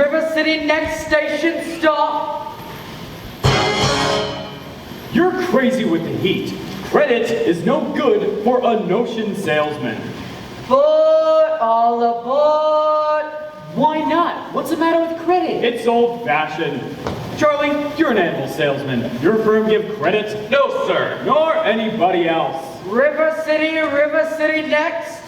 River City, next station stop. You're crazy with the heat. Credit is no good for a notion salesman. Foot all aboard. Why not? What's the matter with credit? It's old-fashioned. Charlie, you're an animal salesman. Your firm give credit? No, sir. Nor anybody else. River City next.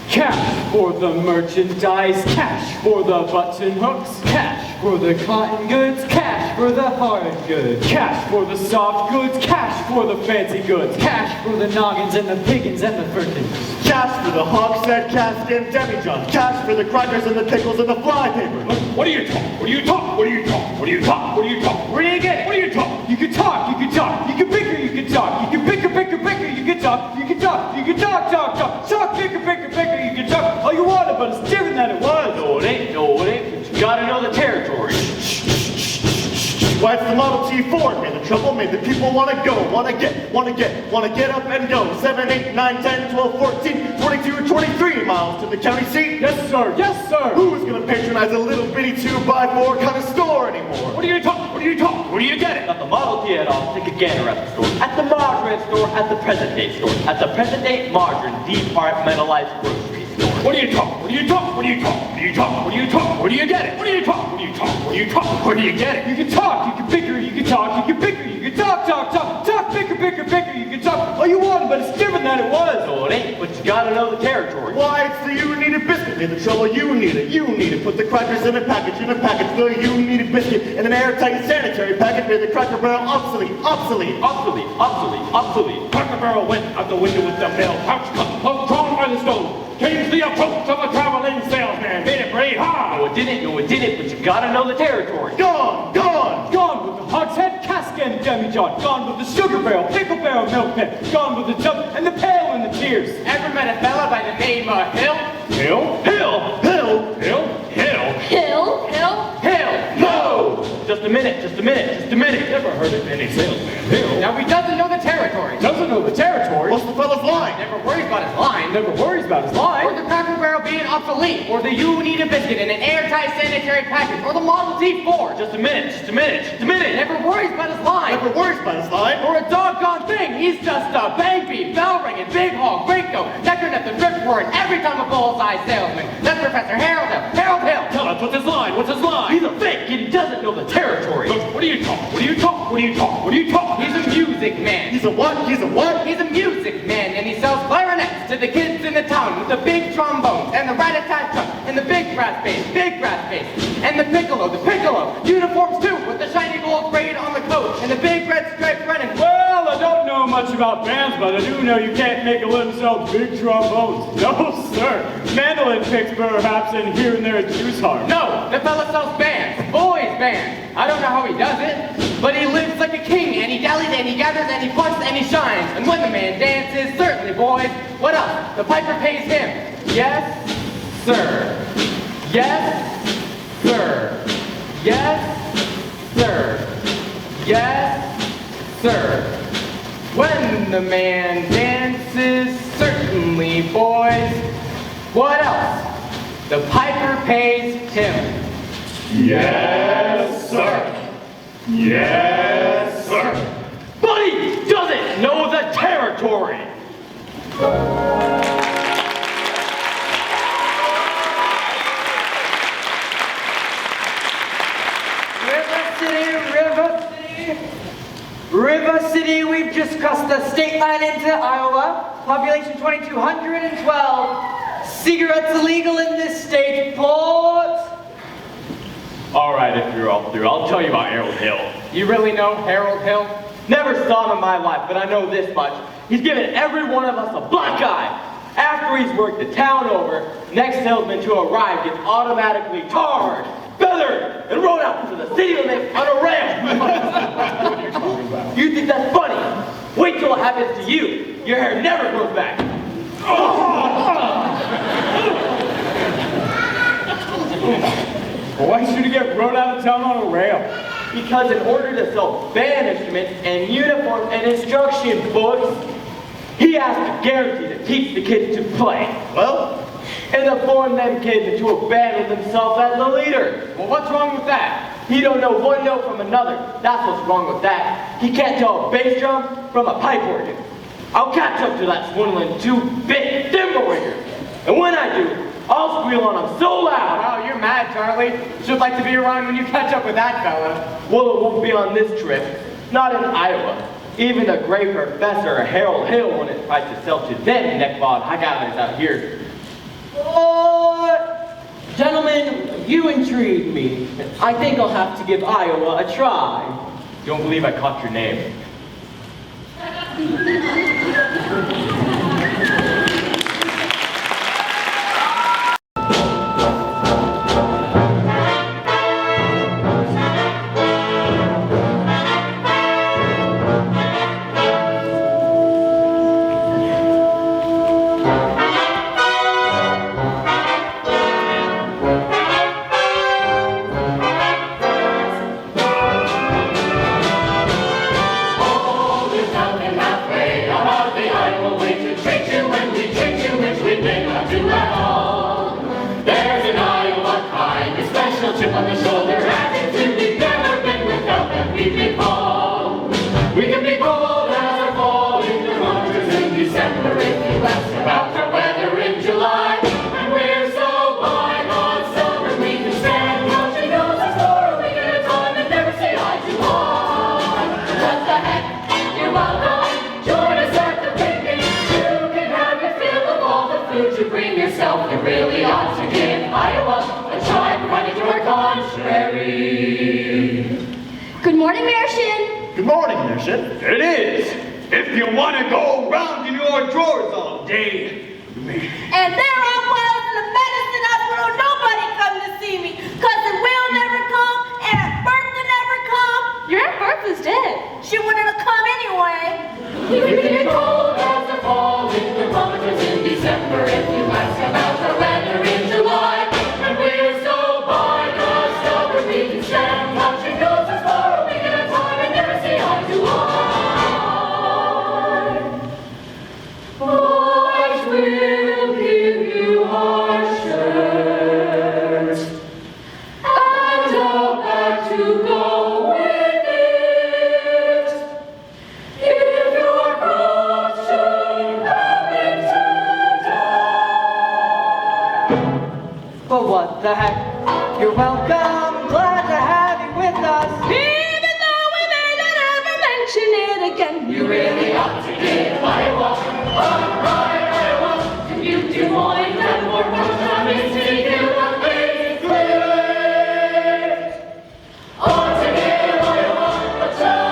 Cash for the merchandise, cash for the button hooks, cash for the cotton goods, cash for the hard goods, cash for the soft goods, cash for the fancy goods, cash for the noggins and the piggins and the firkins. Cash for the hogshead, cask and demijohn, cash for the crackers and the pickles and the fly paper. What do you talk? What do you talk? What do you talk? What do you talk? What do you talk? Where do you get it? What do you talk? You can talk, you can talk, you can bicker, you can talk, you can bicker, you can talk, you can talk, you can talk, bicker, you can talk all you wanted, but it's different than it was. No, it ain't, but you gotta know the territory. Why, it's the Model T Ford made the trouble, made the people want to go, want to get up and go. 7, 8, 9, 10, 12, 14, 22, 23 miles to the county seat. Yes, sir, yes, sir. Who's going to patronize a little bitty 2x4 kind of store anymore? What do you talk? What do you talk? Where do you get it? At the Model T at all, take a gander at the store. At the margarine store, at the present day store. At the present day margarine departmentalized grocery store. What do you talk? What do you talk? What do you talk? What do you talk? What do you talk? Where do you get it? What do you talk? What do you talk? What do you talk? Where do you get it? You can talk, you can bicker, you can talk, you can bicker, you can talk, bicker, you can talk all you want, but it's different than it was. No, it ain't, but you gotta know the territory. Why, it's the you-needed biscuit. Made the trouble, you need it. Put the crackers in a package, the you-needed biscuit in an airtight sanitary package. Made the Cracker Barrel obsolete. Cracker Barrel went out the window with the mail pouch cut, drawn by the stove. Changed the approach of a traveling salesman. Made it pretty hard. No, it didn't, but you gotta know the territory. Gone. Gone with the hogshead, cask and demijohn. Gone with the sugar barrel, pickle barrel, milk pan. Gone with the tub and the pail and the tears. Ever met a fella by the name of Hill? No! Just a minute. Never heard of any salesman. Hill. Now he doesn't know the territory. Doesn't know the territory. What's the fella's line? Never worries about his line. Never worries about his line. Or the Cracker Barrel being obsolete. Or the you need a biscuit in an airtight sanitary package. Or the Model T Ford. Just a minute. Never worries about his line. Never worries about his line. Or a doggone thing. He's just a bang beat, bell ringing, big hog, great goat, necker at the ripcord every time a bullseye salesman. That's Professor Harold Hill. Tell us, what's his line? He's a fake and he doesn't know the territory. What do you talk? He's a music man. He's a what? He's a music man, and he sells clarinets to the kids in the town with the big trombones and the rat-a-tat truck and the big brass bass, and the piccolo, uniforms too with the shiny gold braid on the coat and the big red striped running. Well, I don't know much about bands, but I do know you can't make a living sell big trombones. No, sir. Mandolin picks perhaps, and here and there a juice harp. No, the fella sells bands, boys bands. I don't know how he does it, but he lives like a king, and he dallies, and he gathers, and he fronts, and he shines. And when the man dances, certainly, boys, what else? The piper pays him. Yes, sir. Yes, sir. Yes, sir. Yes, sir. When the man dances, certainly, boys, what else? The piper pays him. Yes, sir. But he doesn't know the territory. River City, we've just crossed the state line into Iowa. Population 2,212. Cigarettes illegal in this state. Port. All right, if you're all through, I'll tell you about Harold Hill. You really know Harold Hill? Never saw him in my life, but I know this much. He's given every one of us a black eye. After he's worked the town over, next salesman to arrive gets automatically tarred, feathered, and rode out to the city limit on a rail. You think that's funny? Wait till it happens to you. Your hair never grows back. Why should he get rode out of town on a rail? Because in order to sell band instruments and uniforms and instruction books, he has to guarantee to teach the kids to play. Well, And to form them kids into abandon themselves as the leader. Well, what's wrong with that? He don't know one note from another. That's what's wrong with that. He can't tell a bass drum from a pipe organ. I'll catch up to that swindling 2-bit thimble ringer. And when I do, I'll squeal on him so loud. Wow, you're mad, Charlie. Should like to be around when you catch up with that fella. Well, it won't be on this trip. Not in Iowa. Even the great Professor Harold Hill wouldn't try to sell to them neckballed high-gathers out here. Gentlemen, you intrigue me. I think I'll have to give Iowa a try. Don't believe I caught your name. Good morning, Marian. Good morning, Marian. It is. If you want to go around in your drawers all day, you may. And there I was in the medicine hospital. Nobody come to see me. Cousin Will never come, and Aunt Bertha never come. Your Aunt Bertha's dead. She wouldn't have come anyway. You can get cold as a fall in thermometers in December if you ask about the weather in July. And we're so by the stubborn we can stand watching noses for a week at a time and never see eye to eye. Boys will give you our shirts and a bag to go with it. If your crops should happen to die. But what the heck? You're welcome. Glad to have you with us. Even though we may not ever mention it again. You really ought to give Iowa a ride, Iowa. To you, Des Moines, and more Montana, to you, a big place. Ought to give Iowa a try.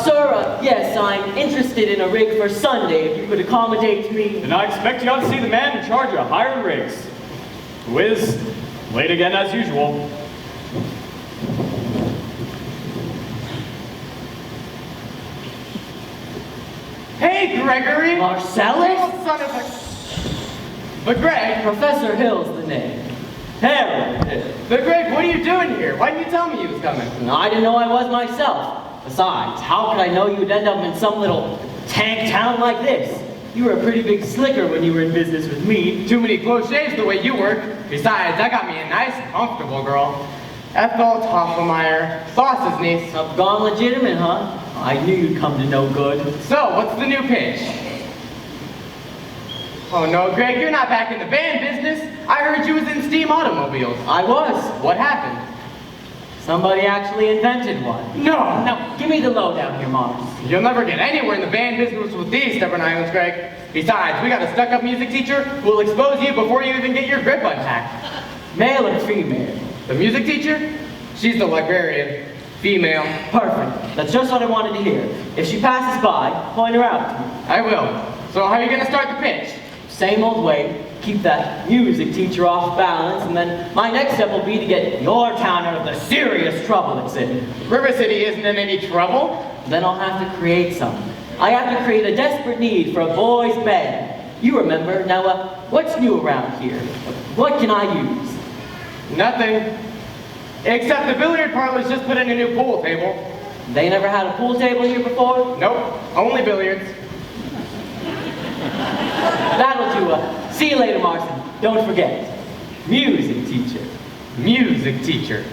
Sir, yes, I'm interested in a rig for Sunday, if you could accommodate me. And I expect you ought to see the man in charge of hiring rigs, who is late again as usual. Hey, Gregory! Marcellus? You son of a... But Greg, Professor Hill's the name. Harold Hill. but Greg, what are you doing here? Why didn't you tell me you was coming? No, I didn't know I was myself. Besides, how could I know you'd end up in some little tank town like this? You were a pretty big slicker when you were in business with me. Too many close shaves the way you work. Besides, I got me a nice, comfortable girl. Ethel Toffelmeyer, boss's niece. I've gone legitimate, huh? I knew you'd come to no good. So, what's the new pitch? Oh no, Greg, you're not back in the band business. I heard you was in steam automobiles. I was. What happened? Somebody actually invented one. No! Now, give me the lowdown here, Mars. You'll never get anywhere in the band business with these stubborn islands, Greg. Besides, we got a stuck-up music teacher who will expose you before you even get your grip unpacked. Male or female? The music teacher? She's the librarian. Female. Perfect. That's just what I wanted to hear. If she passes by, point her out to me. I will. So how are you gonna start the pitch? Same old way. keep that music teacher off balance, and then my next step will be to get your town out of the serious trouble it's in. River City isn't in any trouble. Then I'll have to create some. I have to create a desperate need for a boys' band. You remember. Now, what's new around here? What can I use? Nothing. Except the billiard parlor's just put in a new pool table. They never had a pool table here before? Nope, only billiards. That'll do. See you later, Marson. Don't forget. Music teacher. Music teacher.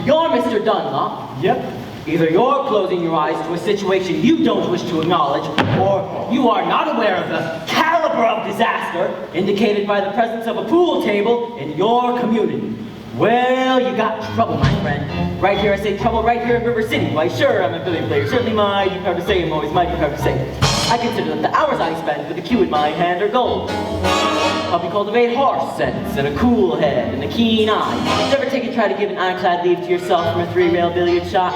You're Mr. Dunlop. Yep. Either you're closing your eyes to a situation you don't wish to acknowledge, or you are not aware of the caliber of disaster indicated by the presence of a pool table in your community. Well, you got trouble, my friend. Right here, I say trouble right here in River City. Why, sure, I'm a billiard player. Certainly mighty proud to say I'm always mighty proud to say it. I consider that the hours I spend with a cue in my hand are gold. Help you cultivate horse sense and a cool head and a keen eye. Never take and try to give an ironclad leave to yourself from a three-rail billiard shot.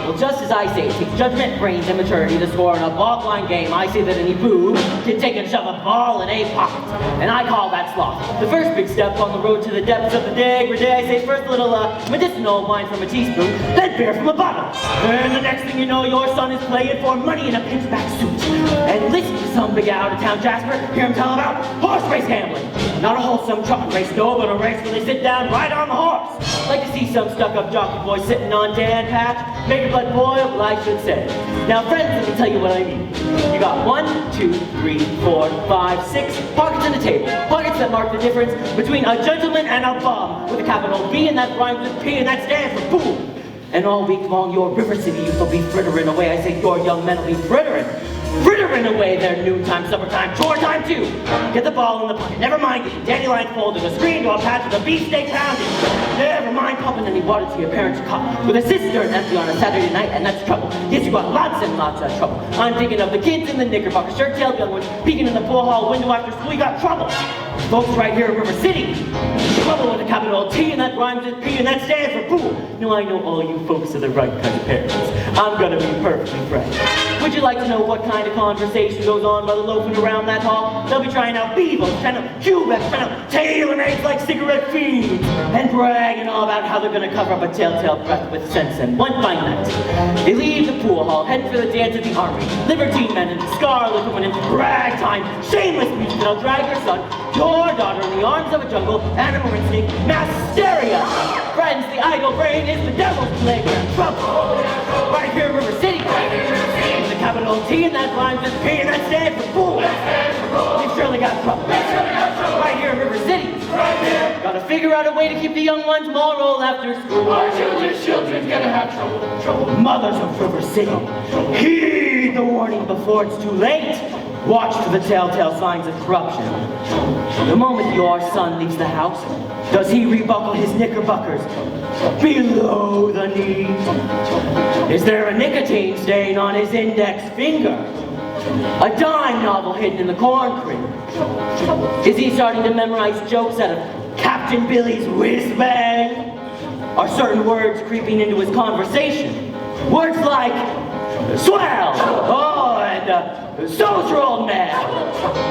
Well, just as I say, it takes judgment, brains, and maturity to score in a ball-blind game. I say that any boob can take and shove a ball in a pocket, and I call that sloth. The first big step on the road to the depths of the degradé. I say first a little medicinal wine from a teaspoon, then beer from a bottle. And the next thing you know, your son is playing for money in a pinchback suit. And listen to some big out-of-town Jasper, hear him tell about horse race gambling. Not a wholesome truck race, no, but a race where they sit down right on the horse. Like to see some stuck-up jockey boy sitting on Dan Patch, make your blood boil, well, I should say. Now, friends, let me tell you what I mean. You got 1, 2, 3, 4, 5, 6 pockets in the table. Pockets that mark the difference between a gentleman and a bum, with a capital B and that rhymes with P and that stands for fool. And all week long, your River City youth will be frittering away. I say your young men will be frittering away their noontime, suppertime, chore time too. Get the ball in the pocket. Never mind getting dandelion folded, a screen door patch with a beefsteak pounded. Never mind pumping any water to your parents' cup with a cistern empty on a Saturday night, and that's trouble. Yes, you got lots and lots of trouble. I'm thinking of the kids in the knickerbocker, shirt-tailed young ones, peeking in the pool hall window after school. You got trouble. Folks right here in River City. Trouble with a capital T and that rhymes with P and that stands for pool. No, I know all you folks are the right kind of parents. I'm gonna be perfectly frank. Would you like to know what kind of conversation goes on while they're loafing around that hall? They'll be trying out Beavos, trying out Cubecks, trying out tailor-mades like cigarette fiends, and bragging all about how they're gonna cover up a telltale breath with sense. And one fine night, they leave the pool hall, heading for the dance of the army, libertine men and scarlet women in ragtime, shameless music that'll drag your son, your daughter in the arms of a jungle, animal instinct, mass hysteria. Friends, the idle brain is the devil's playground. Trouble. Right here in River City. It's a capital T and that rhymes with P and that stands for fool. You've surely got trouble. Right here in River City. Gotta figure out a way to keep the young ones moral after school. Our children's gonna have trouble. Mothers of River City, heed the warning before it's too late. Watch for the telltale signs of corruption. The moment your son leaves the house, does he rebuckle his knickerbockers below the knee? Is there a nicotine stain on his index finger? A dime novel hidden in the corn crib? Is he starting to memorize jokes out of Captain Billy's whiz-bang? Are certain words creeping into his conversation? Words like swell, oh, and so's your old man.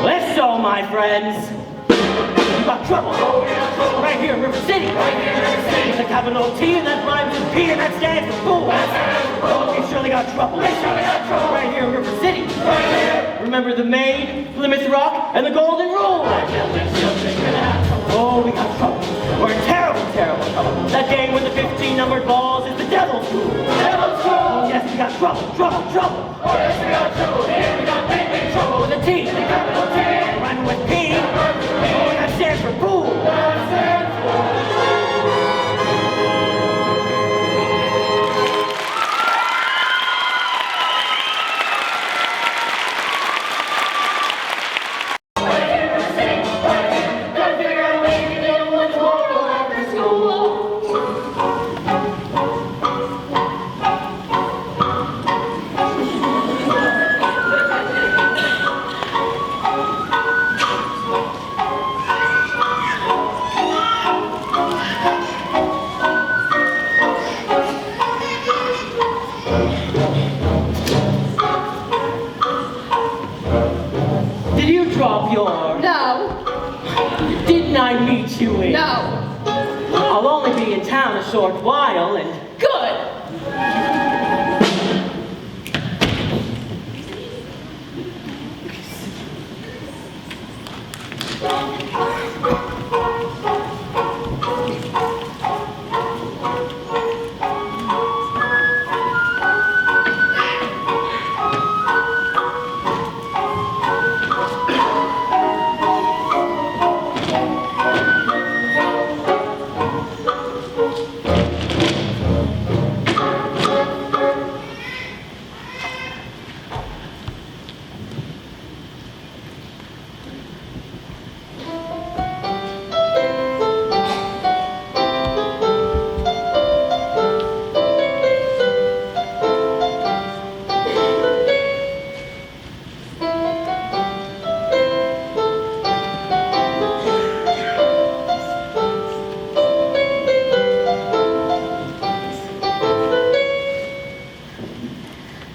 If so, my friends, you got trouble. Right here in River City. It's a capital T and that rhymes with P and that stands for fool. You surely got trouble. Right here in River City. Remember the Maid, Plymouth Rock, and the Golden Rule. Oh, we got trouble. We're in terrible, terrible trouble. That game with the 15 numbered balls is the devil's rule. Devil's trouble. Oh, yes, we got trouble, trouble, trouble. Oh, yes, we got trouble. Here we got big trouble. With a T. The capital T. Rhyming with P. Oh, that stands for pool. That stands for I'll only be in town a short while and... Good.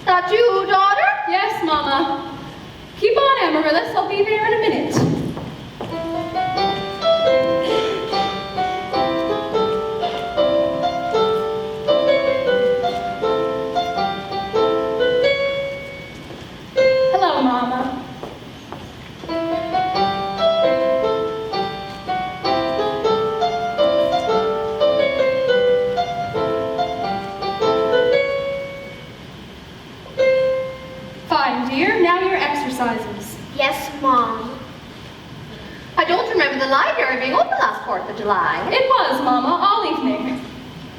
That you, daughter? Yes, Mama. Keep on, Amaryllis. I'll be there in a minute. Hello, Mama. Fine, dear. Now your exercises. Yes, Mom. I don't remember the library being open last 4th of July. It was, Mama, all evening.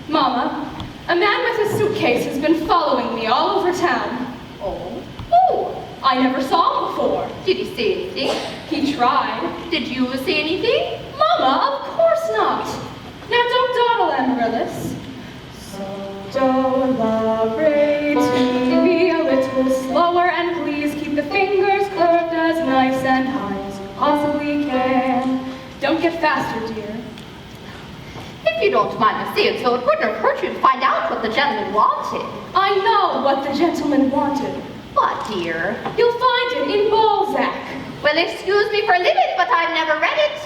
Mama, a man with a suitcase has been following me all over town. Oh. Oh, I never saw him before. Did he say anything? He tried. Did you say anything? Mama, of course not. Now don't dawdle, Amaryllis. So, do, la, re, to be a little slower, and please keep the fingers curved as nice and high as you possibly can. Don't get faster, dear. If you don't mind me saying so, it wouldn't have hurt you to find out what the gentleman wanted. I know what the gentleman wanted. What, dear? You'll find it in Balzac. Well, excuse me for living, but I've never read it.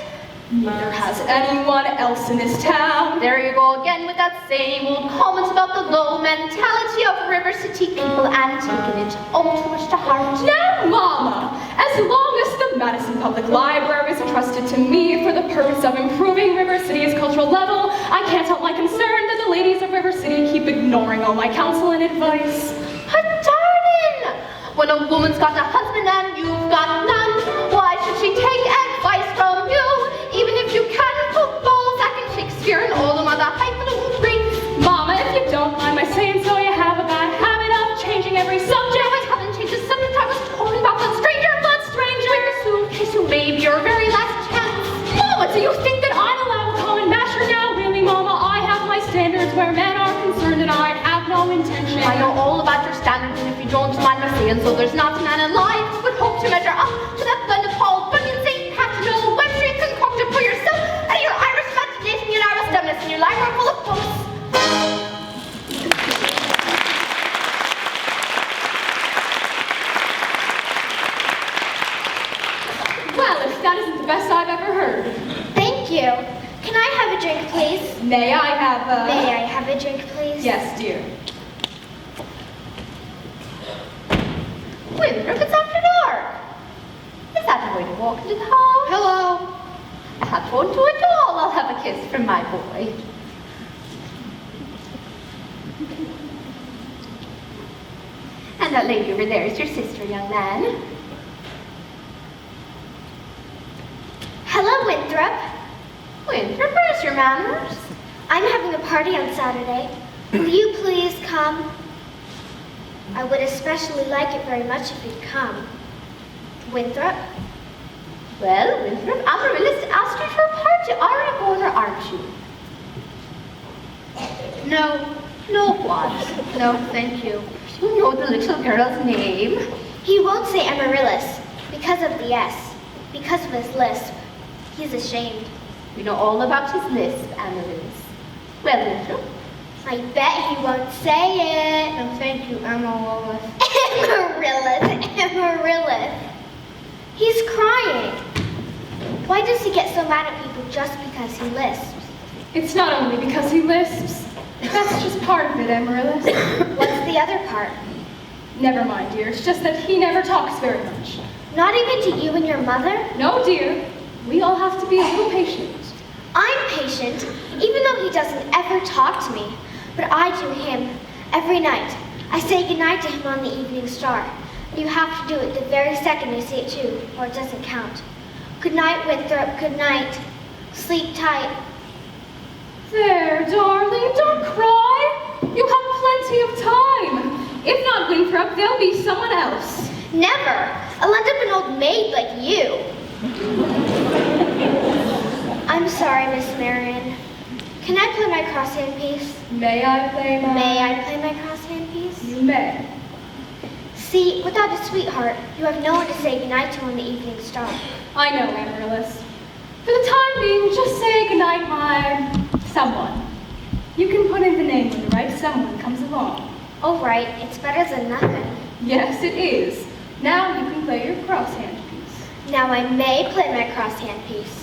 Neither has anyone else in this town. There you go again with that same old comment about the low mentality of River City people and taking it all too much to heart. Now, Mama, as long as the Madison Public Library is entrusted to me for the purpose of improving River City's cultural level, I can't help my concern that the ladies of River City keep ignoring all my counsel and advice. Darling! When a woman's got a husband and you've got none, why should she take advice from you? Even if you can put Balzac and Shakespeare and all them other highfalutin greats. Mama, if you don't mind my saying so, you have a bad habit of changing every subject. I haven't changed the subject. I was talking about the stranger. With the suitcase who may be your very last chance. Mama, do you think that I'd allow a common masher now? Really, Mama, I have my standards where men are concerned, and I have no intention. I know all about your standards, and if you don't mind my saying so, there's not a man alive who would hope to measure up to that blend of Paul Bunyan, St. Patrick, Noel Webster you concocted for yourself, and your Irish imagination, your Irish dumbness, and your library full of books. Well, if that isn't the best I've ever heard. Thank you. Can I have a drink, please? May I have a... May I have a drink, please? Yes, dear. Winthrop, it's after dark. Is that the way to walk into the hall? Hello. That won't do at all. I'll have a kiss from my boy. And that lady over there is your sister, young man. Hello, Winthrop. Winthrop, where's your manners? I'm having a party on Saturday. Will you please come? I would especially like it very much if you'd come. Winthrop? Well, Winthrop, Amaryllis asked you for a party. Are you going or aren't you? No. No, what? No, thank you. You know the little girl's name? He won't say Amaryllis because of the S. Because of his lisp. He's ashamed. We know all about his lisp, Amaryllis. Well, Winthrop. I bet he won't say it. No, thank you, Amaryllis. Amaryllis. He's crying. Why does he get so mad at people just because he lisps? It's not only because he lisps. That's just part of it, Amaryllis. What's the other part? Never mind, dear. It's just that he never talks very much. Not even to you and your mother? No, dear. We all have to be a little patient. I'm patient, even though he doesn't ever talk to me. But I do him every night. I say goodnight to him on the evening star. You have to do it the very second you see it too, or it doesn't count. Good night, Winthrop. Good night. Sleep tight. There, darling, don't cry. You have plenty of time. If not Winthrop, there'll be someone else. Never. I'll end up an old maid like you. I'm sorry, Miss Marian. Can I play my crosshand piece? May I play my... May I play my crosshand piece? You may. See, without a sweetheart, you have no one to say goodnight to on the evening star. I know, Amaryllis. For the time being, just say goodnight, my... someone. You can put in the name when the right someone comes along. All right, it's better than nothing. Yes, it is. Now you can play your crosshand piece. Now I may play my crosshand piece.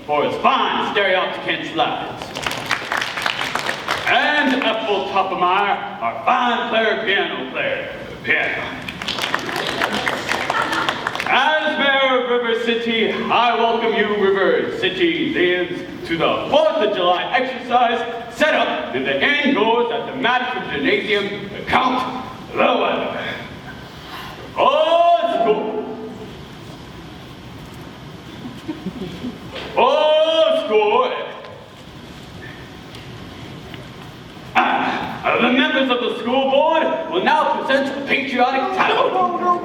For his fine stereopticon slides. And Ethel Toppemeyer, our fine piano player. As Mayor of River City, I welcome you, River Citizens, to the 4th of July exercise set up in the indoors at the Madison Gymnasium to count the weather. Oh, it's cool. Oh, score! The members of the school board will now present the patriotic tableau.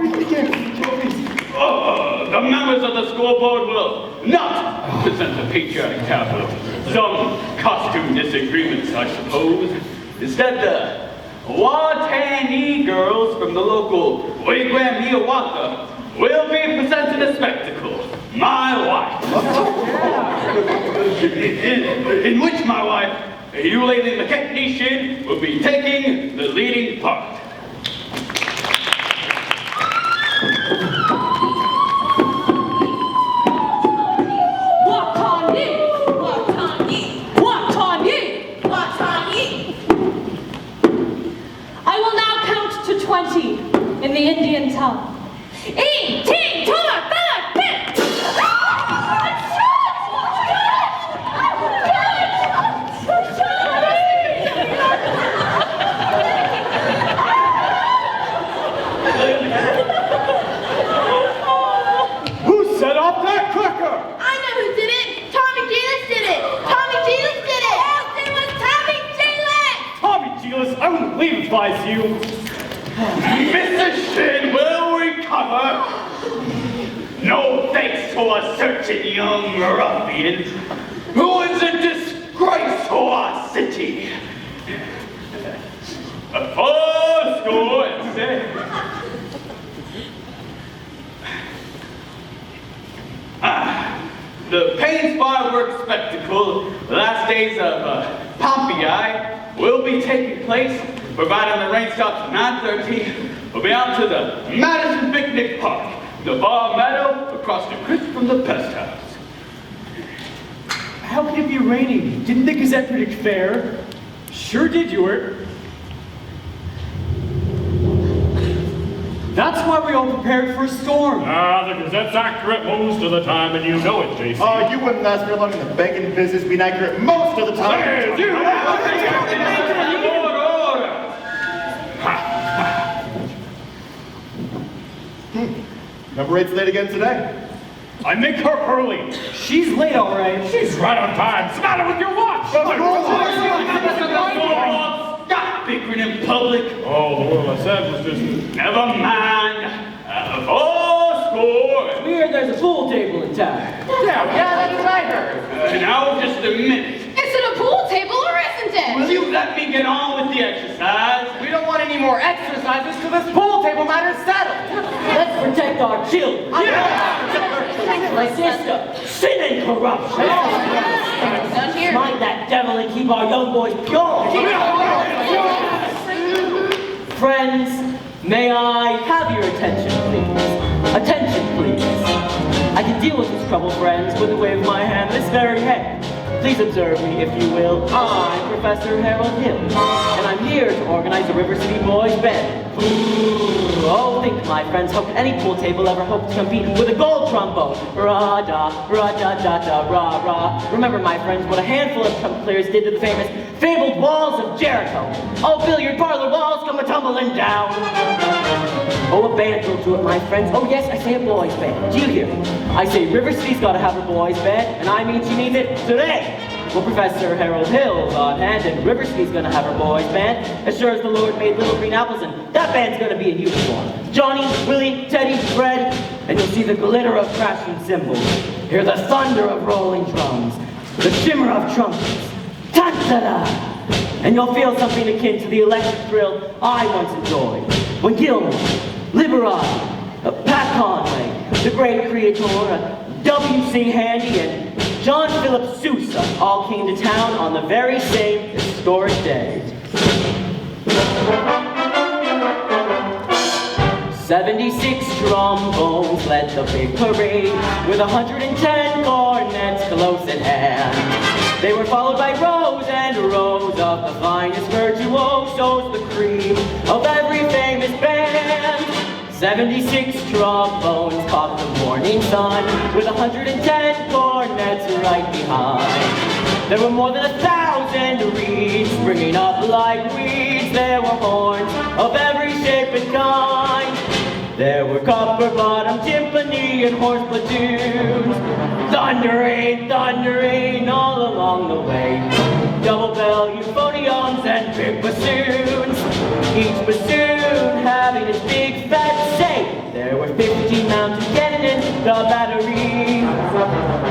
The members of the school board will not present the patriotic tableau. Some costume disagreements, I suppose. Instead, the Watani girls from the local Wagon will be presenting a spectacle. My wife. In which my wife, Yulei McKechnie, will be taking the leading part. I will now count to 20 in the Indian tongue. 1, 2, 3, 4, 5, 6. Who set off that cracker? I know who did it. Tommy Giles did it. Tommy Giles did it. Yes, it was Tommy Giles. Tommy Giles, I wouldn't leave if I was you. Mr. Shin will recover. No thanks to a certain young ruffian who is a disgrace to our city. Oh, score! The Payne's fireworks spectacle, the last days of Pompeii, will be taking place, providing the rain stops at 9:30. We'll be out to the Madison Picnic Park, the bar meadow across the creek from the pest house. How could it be raining? Didn't the Gazette predict fair? Sure did, Ewart. That's why we all prepared for a storm. The Gazette's accurate most of the time, and you know it, JC. You wouldn't last very long in the banking business, being accurate most of the time. Number 8's late again today. I make her early. She's late, all right. She's right on time. What's the matter with your watch? Stop bickering in public. Oh, the one I said was just... Never mind. Oh, score! We heard there's a pool table in town. Yeah, that's what I heard. Now, just a minute. Is it a pool table or isn't it? Will you let me get on with the exercise? We don't want any more exercises till this pool table matter's settled. Let's protect our children. My sister, sin and corruption. Smite that devil and keep our young boys pure. Friends, may I have your attention, please? Attention, please. I can deal with this trouble, friends, with a wave of my hand this very head. Please observe me, if you will. I'm Professor Harold Hill, and I'm here to organize a River City Boys Band. Oh, think, my friends, how could any pool table ever hope to compete with a gold trombone? Ra-da, ra-da-da-da, ra-ra. Remember, my friends, what a handful of trump players did to the famous fabled walls of Jericho. Oh, billiard parlor walls come a-tumbling down. Oh, a band will do it, my friends. Oh, yes, I say a boys' band. Do you hear me? I say River City's got to have a boys' band, and I mean she needs it today. Well, Professor Harold Hill's on hand, and River City's going to have her boys' band. As sure as the Lord made little green apples, and that band's going to be in uniform. Johnny, Willie, Teddy, Fred, and you'll see the glitter of crashing cymbals. Hear the thunder of rolling drums, the shimmer of trumpets. Ta-da-da! And you'll feel something akin to the electric thrill I once enjoyed when Gilmore, Liberati, Pat Conway, the great creator, W.C. Handy, and John Philip Sousa all came to town on the very same historic day. 76 trombones led the big parade with 110 cornets close at hand. They were followed by rows and rows of the finest virtuosos, the cream of every famous band. 76 trombones caught the morning sun with 110 cornets right behind. There were more than 1,000 reeds springing up like weeds. There were horns of every shape and kind. There were copper-bottom timpani and horse platoons. Thundering all along the way. Double bell euphoniums and big bassoons. Each bassoon having its big fat say. There were 15 mounted cannon in the battery.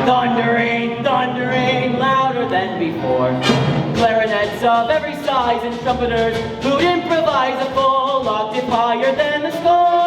Thundering louder than before. Clarinets of every size and trumpeters who'd improvise a full octave higher than the score.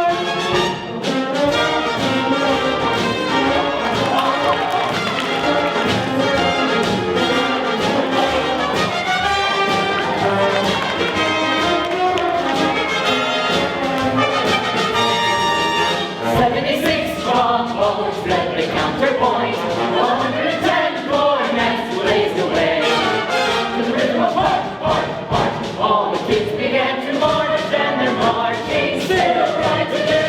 Let the counterpoint, 110 cornets blazed away. To the rhythm of march, all the kids began to march, and they're marching still right today.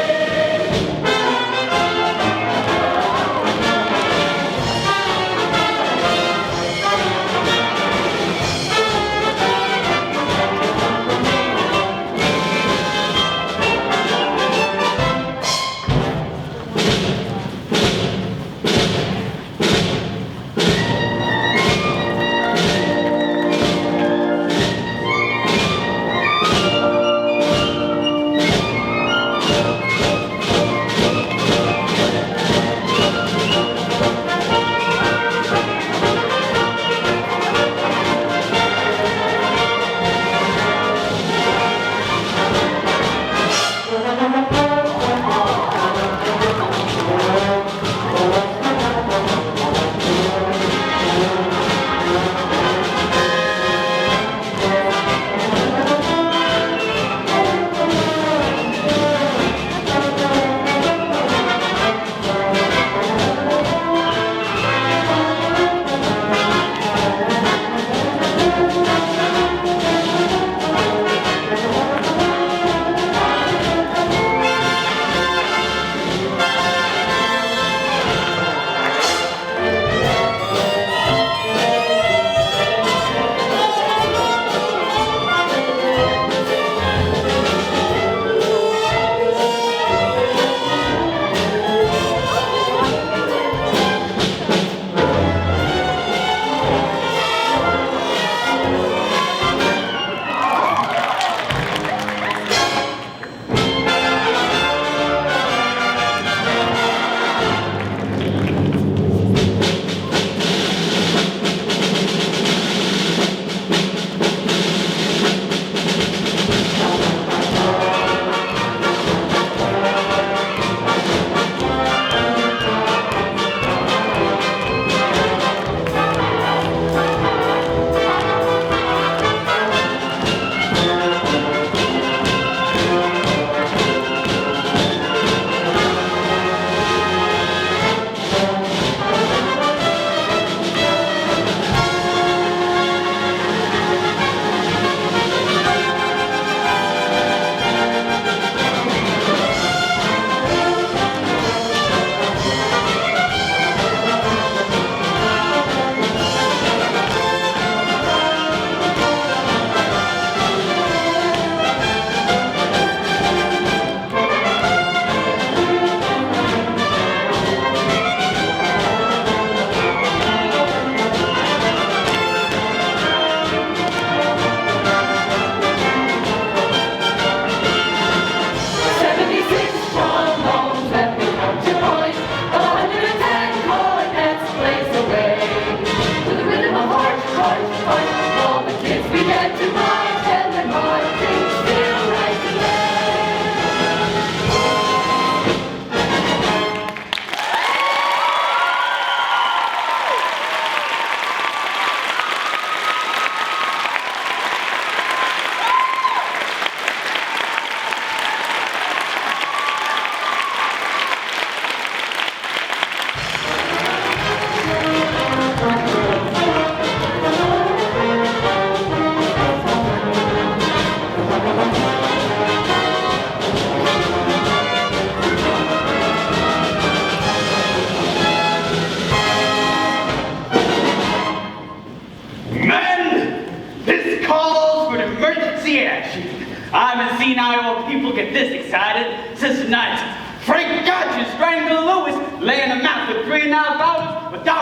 I haven't seen Iowa people get this excited since the night Frank Gotcha strangled Lewis, laying him out for 3.5 hours without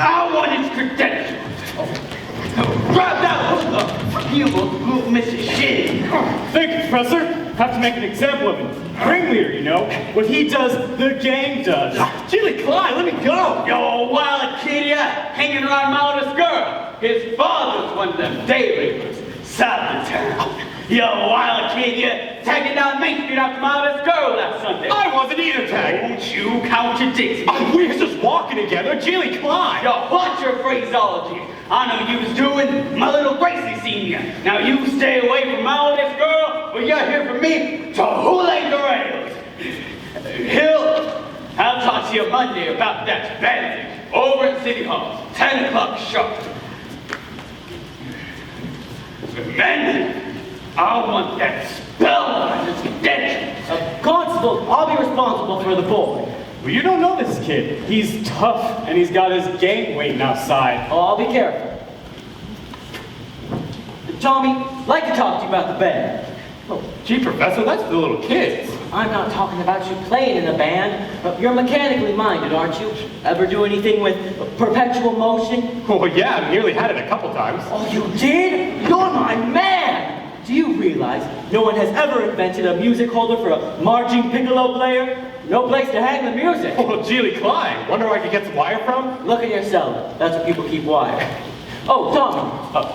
I want his credentials. Grab that hook. You will miss his shit. Thank you, Professor. Have to make an example of him. Ringleader, you know. What he does, the gang does. Jilly Clyde, let me go. Yo, wild kid, yeah, hanging around my oldest girl. His father's one of them day laborers, south of town. Yo, wild kid, yeah, tagging down Main Street after my oldest girl last Sunday. I wasn't either tagged. Don't you contradict me. We was just walking together, Jilly Clyde. Yo, watch your phraseology. I know you was doing my little Gracie senior. Now you stay away from my oldest girl, or you're here for me to hula the rails. Hill, I'll talk to you Monday about that bad thing over at City Hall, 10 o'clock sharp. Men, I want that spell on his credentials. Constable, I'll be responsible for the boy. Well, you don't know this kid. He's tough, and he's got his gang waiting outside. Oh, I'll be careful. Tommy, I'd like to talk to you about the band. Oh, gee, Professor, that's the little kids. I'm not talking about you playing in a band. You're mechanically minded, aren't you? Ever do anything with perpetual motion? Oh, yeah, I've nearly had it a couple times. Oh, you did? You're my man! Do you realize no one has ever invented a music holder for a marching piccolo player? No place to hang the music. Oh, Jilly Clyde, wonder where I could get some wire from? Look in your cellar. That's where people keep wire. Oh, Tommy.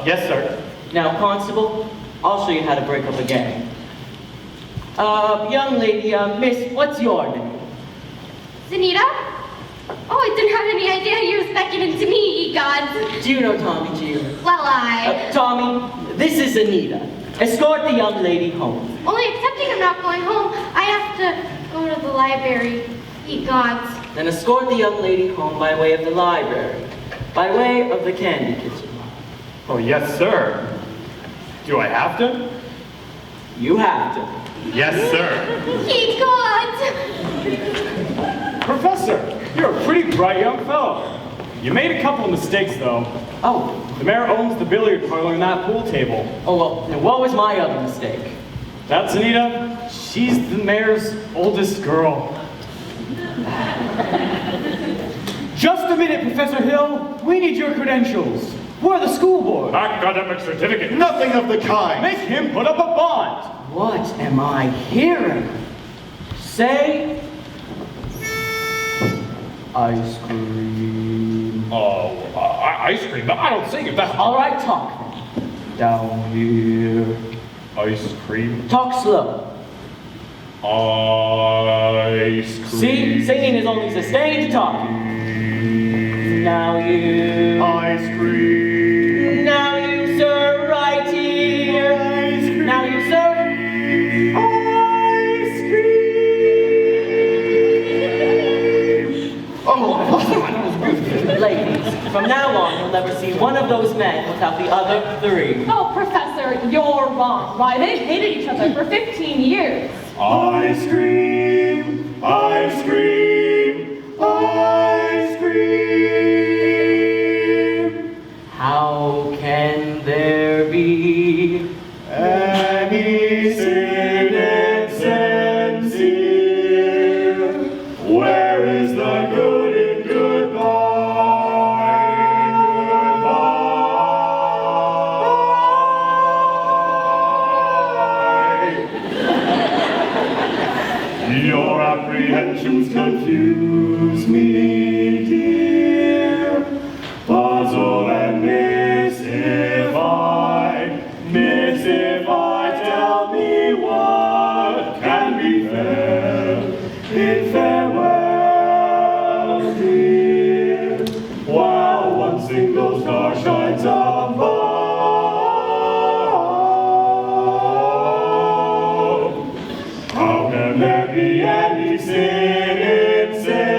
Yes, sir. Now, Constable, I'll show you how to break up a gang. Young lady, miss, what's your name? Zanita? Oh, I didn't have any idea you were beckoning to me, ye gods. Do you know Tommy G? Well, I... Tommy, this is Anita. Escort the young lady home. Only excepting I'm not going home. I have to go to the library, ye gods. Then escort the young lady home by way of the library. By way of the candy kitchen. Oh, yes, sir. Do I have to? You have to. Yes, sir. Ye gods! Professor, you're a pretty bright young fellow. You made a couple of mistakes, though. Oh. The mayor owns the billiard parlor and that pool table. Oh, well, now what was my other mistake? That's Anita. She's the mayor's oldest girl. Just a minute, Professor Hill. We need your credentials. We're the school board. Academic certificate. Nothing of the kind. Make him put up a bond. What am I hearing? Say... ice cream. Oh, ice cream. I don't sing it. That's All right, talk then. Down here. ice cream. Talk slow. Ice cream. See, singing is only sustained talking. Now you. Ice cream. Now you, sir, right here. Ice cream. Now you, sir. Ice cream. Oh, Ladies, from now on, you'll never see one of those men without the other three. Oh, Professor, you're wrong. Why, they've hated each other for 15 years. ice cream. Ice cream. Ice cream. How can there be Any sin and sincere, where is the good in goodbye? Your apprehensions confuse me, dear, puzzle and mystify, tell me what can be fair in farewell, dear, while one single star shines above. How can there be any sin in sin?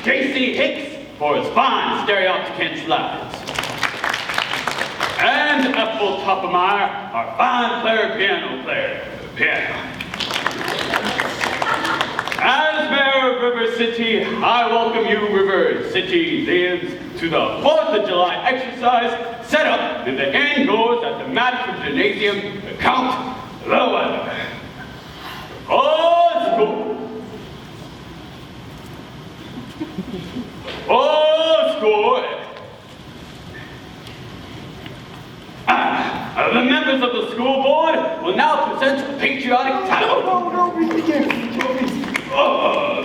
J.C. Hicks for his fine stereopticon slides. And Ethel Toppemeyer, our fine piano player. As Mayor of River City, I welcome you, River Cityans, to the 4th of July exercise set up in the indoors at the Madison Gymnasium to count the weather. Old school. Old school. The members of the school board will now present a patriotic tableau. No, read it again.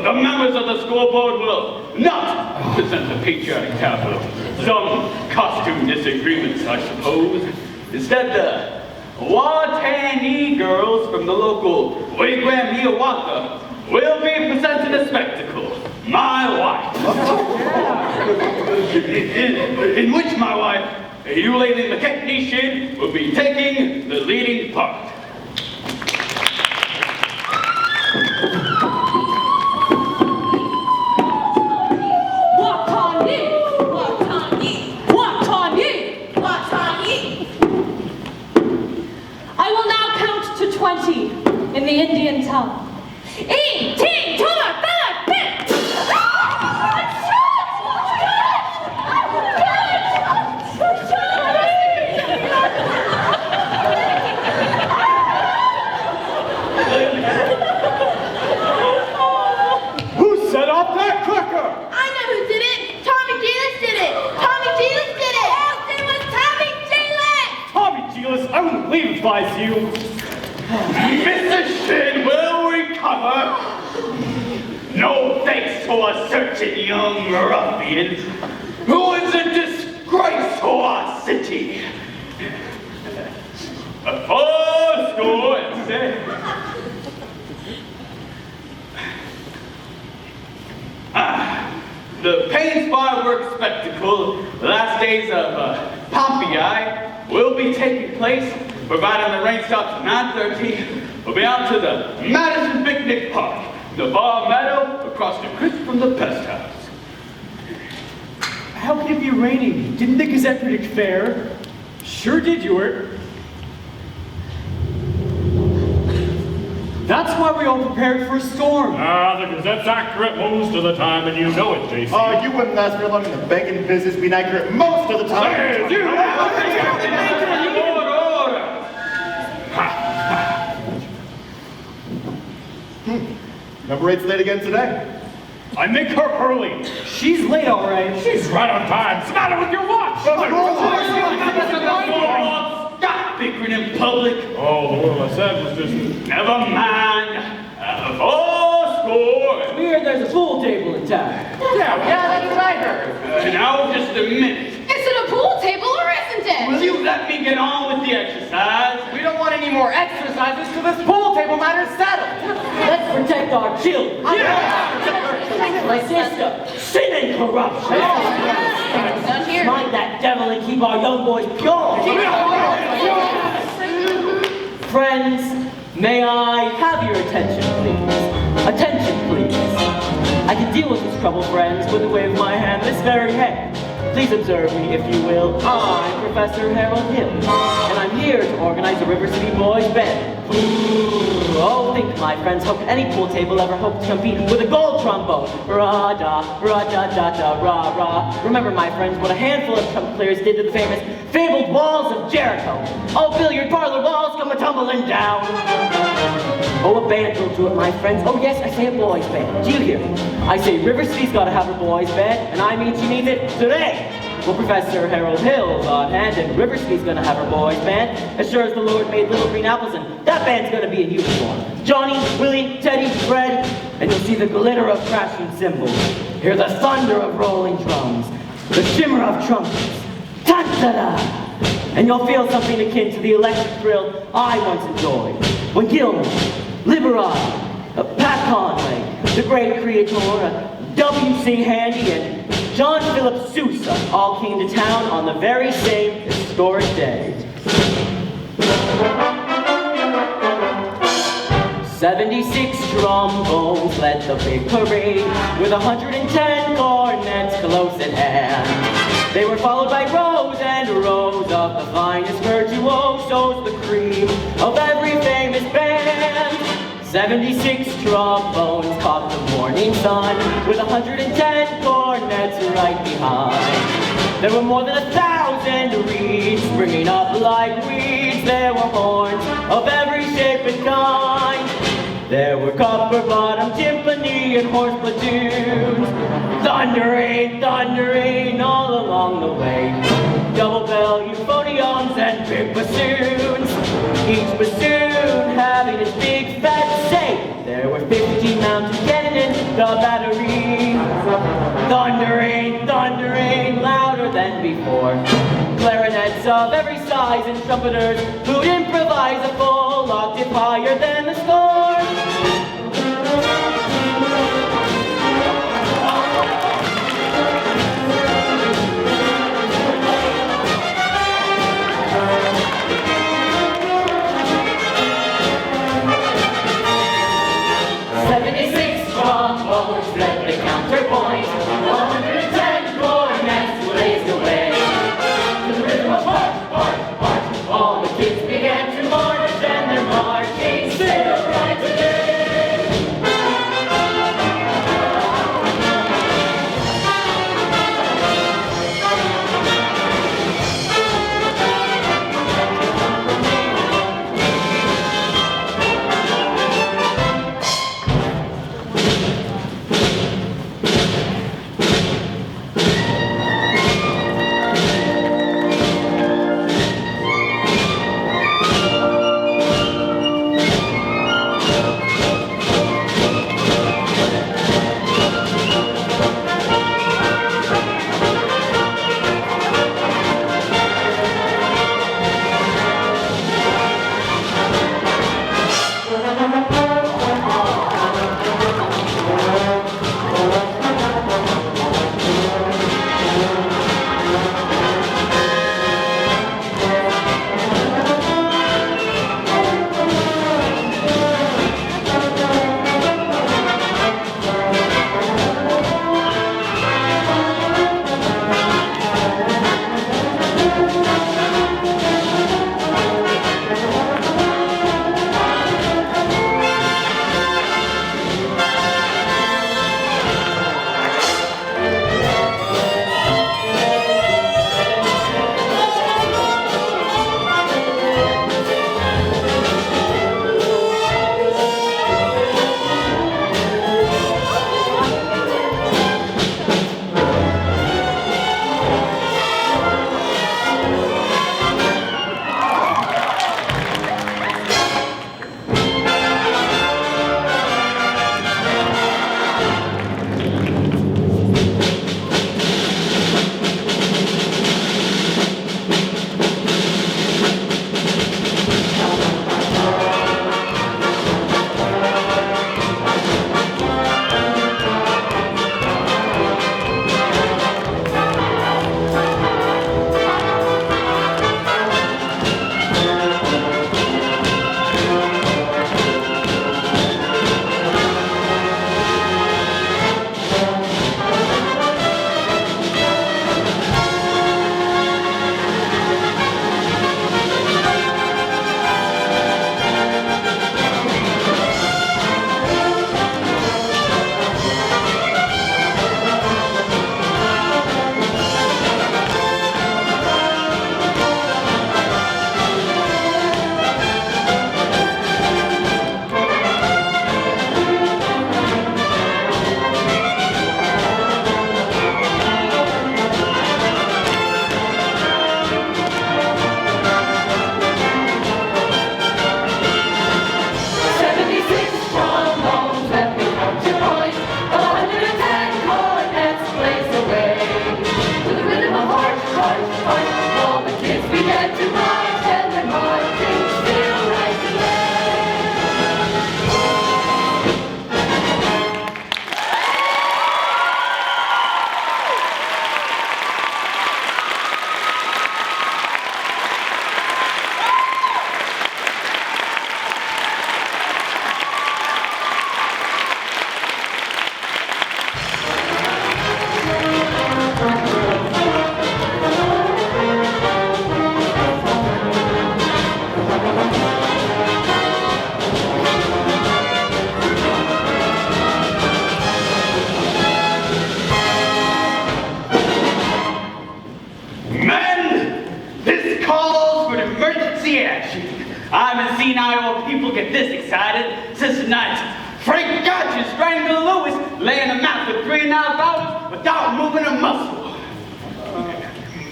The members of the school board will not present a patriotic tableau. Some costume disagreements, I suppose. Instead, the Watani girls from the local Wagon will be presenting a spectacle. My wife. In which my wife, Eulalie McKechnie, will be taking the leading part. I will now count to 20 in the Indian tongue. E, T, 2, 5, 6. Who set off that cracker? I know who did it. Tommy Giles did it. Tommy Giles did it. It was Tommy Giles. Tommy Giles, I wouldn't leave if I was you. Mr. Shin will recover. No thanks to a certain young ruffian who is a disgrace to our city. Oh, school, the Payne's Fireworks Spectacle, the last days of Pompeii, will be taking place, providing the rain stops at 9:30. We'll be out to the Madison Picnic Park, the bar meadow across the creek from the pest house. How could it be raining? Didn't the Gazette predict fair? Sure did, Ewart. That's why we all prepared for a storm. The Gazette's accurate most of the time, and you know it, J.C. You wouldn't last very long in the begging business, being accurate most of the time. Hey, you! Number 8's late again today. I make her early. She's late, all right. She's right on time. What's the matter with your watch? Stop bickering in public. Oh, the word I said was just... Never mind. Oh, score. We heard there's a pool table in town. Yeah, that's what I heard. Now, just a minute. Is it a pool table or isn't it? Will you let me get on with the exercise? We don't want any more exercises till this pool table matter's settled. Let's protect our children. My sister, sin and corruption. None here. Mind that devil and keep our young boys pure. Friends, may I have your attention, please? Attention, please. I can deal with this trouble, friends, with a wave of my hand this very day. Please observe me, if you will. I'm Professor Harold Hill, and I'm here to organize a River City Boys Band. Oh, think, my friends, how could any pool table ever hope to compete with a gold trombone? Ra-da, ra-da-da-da, ra-ra. Remember, my friends, what a handful of trumpet players did to the famous fabled walls of Jericho. All billiard parlor walls come a-tumbling down. Oh, a band will do it, my friends. Oh, yes, I say a boys' band. Do you hear me? I say River City's got to have her boys' band, and I mean she needs it today. Well, Professor Harold Hill's on hand, and River City's going to have her boys' band. As sure as the Lord made little green apples, and that band's going to be in uniform. Johnny, Willie, Teddy, Fred, and you'll see the glitter of crashing cymbals. Hear the thunder of rolling drums, the shimmer of trumpets. Ta-da-da! And you'll feel something akin to the electric thrill I once enjoyed when Gilman, Liberati, Pat Conway, the great creator, W.C. Handy, and John Philip Sousa all came to town on the very same historic day. 76 trombones led the big parade, with 110 cornets close at hand. They were followed by rows and rows of the finest virtuosos, the cream of every famous band. 76 trombones caught the morning sun, with 110 cornets right behind. There were more than 1,000 reeds springing up like weeds. There were horns of every shape and kind. There were copper-bottom timpani and horse platoons, thundering, thundering all along the way. Double bell euphoniums and big bassoons, each bassoon having its big fat say. There were 50 mounted cannon in the battery, thundering, thundering louder than before. Clarinets of every size and trumpeters who'd improvise a full octave higher than the score. Led the counterpoint, 110 cornets blazed away. To the rhythm of march, march, march, all the kids began to march, and their marching stayed right. Men, this calls for emergency action. I haven't seen our people get this excited since the night Frank Gotcha strangled Lewis, laying him out for 3.5 hours without moving a muscle.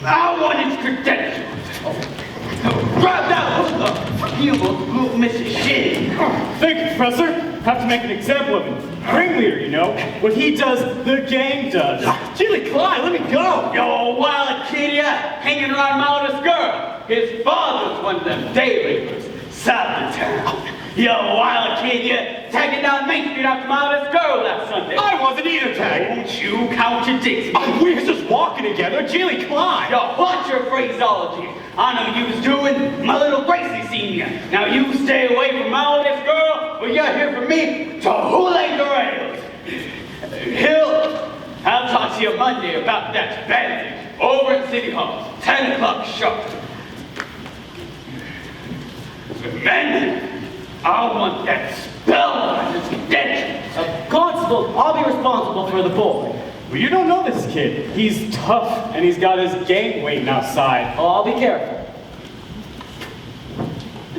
I want his credentials. Grab that you little Mrs. Shit. Thank you, Professor. Have to make an example of him. Ringleader, you know. What he does, the gang does. Jilly Clyde, let me go. Yo, wild kid, hanging around my oldest girl. His father's one of them day laborers, south of town. Yo, wild kid, tagging down Main Street after my oldest girl last Sunday. I wasn't either tagged. Don't you contradict me. We was just walking together, Jilly Clyde. Yo, watch your phraseology. I know you was doing my little Gracie senior. Now you stay away from my oldest girl, or you're here for me to hula the rails. Hill, I'll talk to you Monday about that bandit over at City Hall, 10 o'clock sharp. Men, I want that spell on his credentials. Constable, I'll be responsible for the boy. Well, you don't know this kid. He's tough, and he's got his gang waiting outside. Oh, I'll be careful.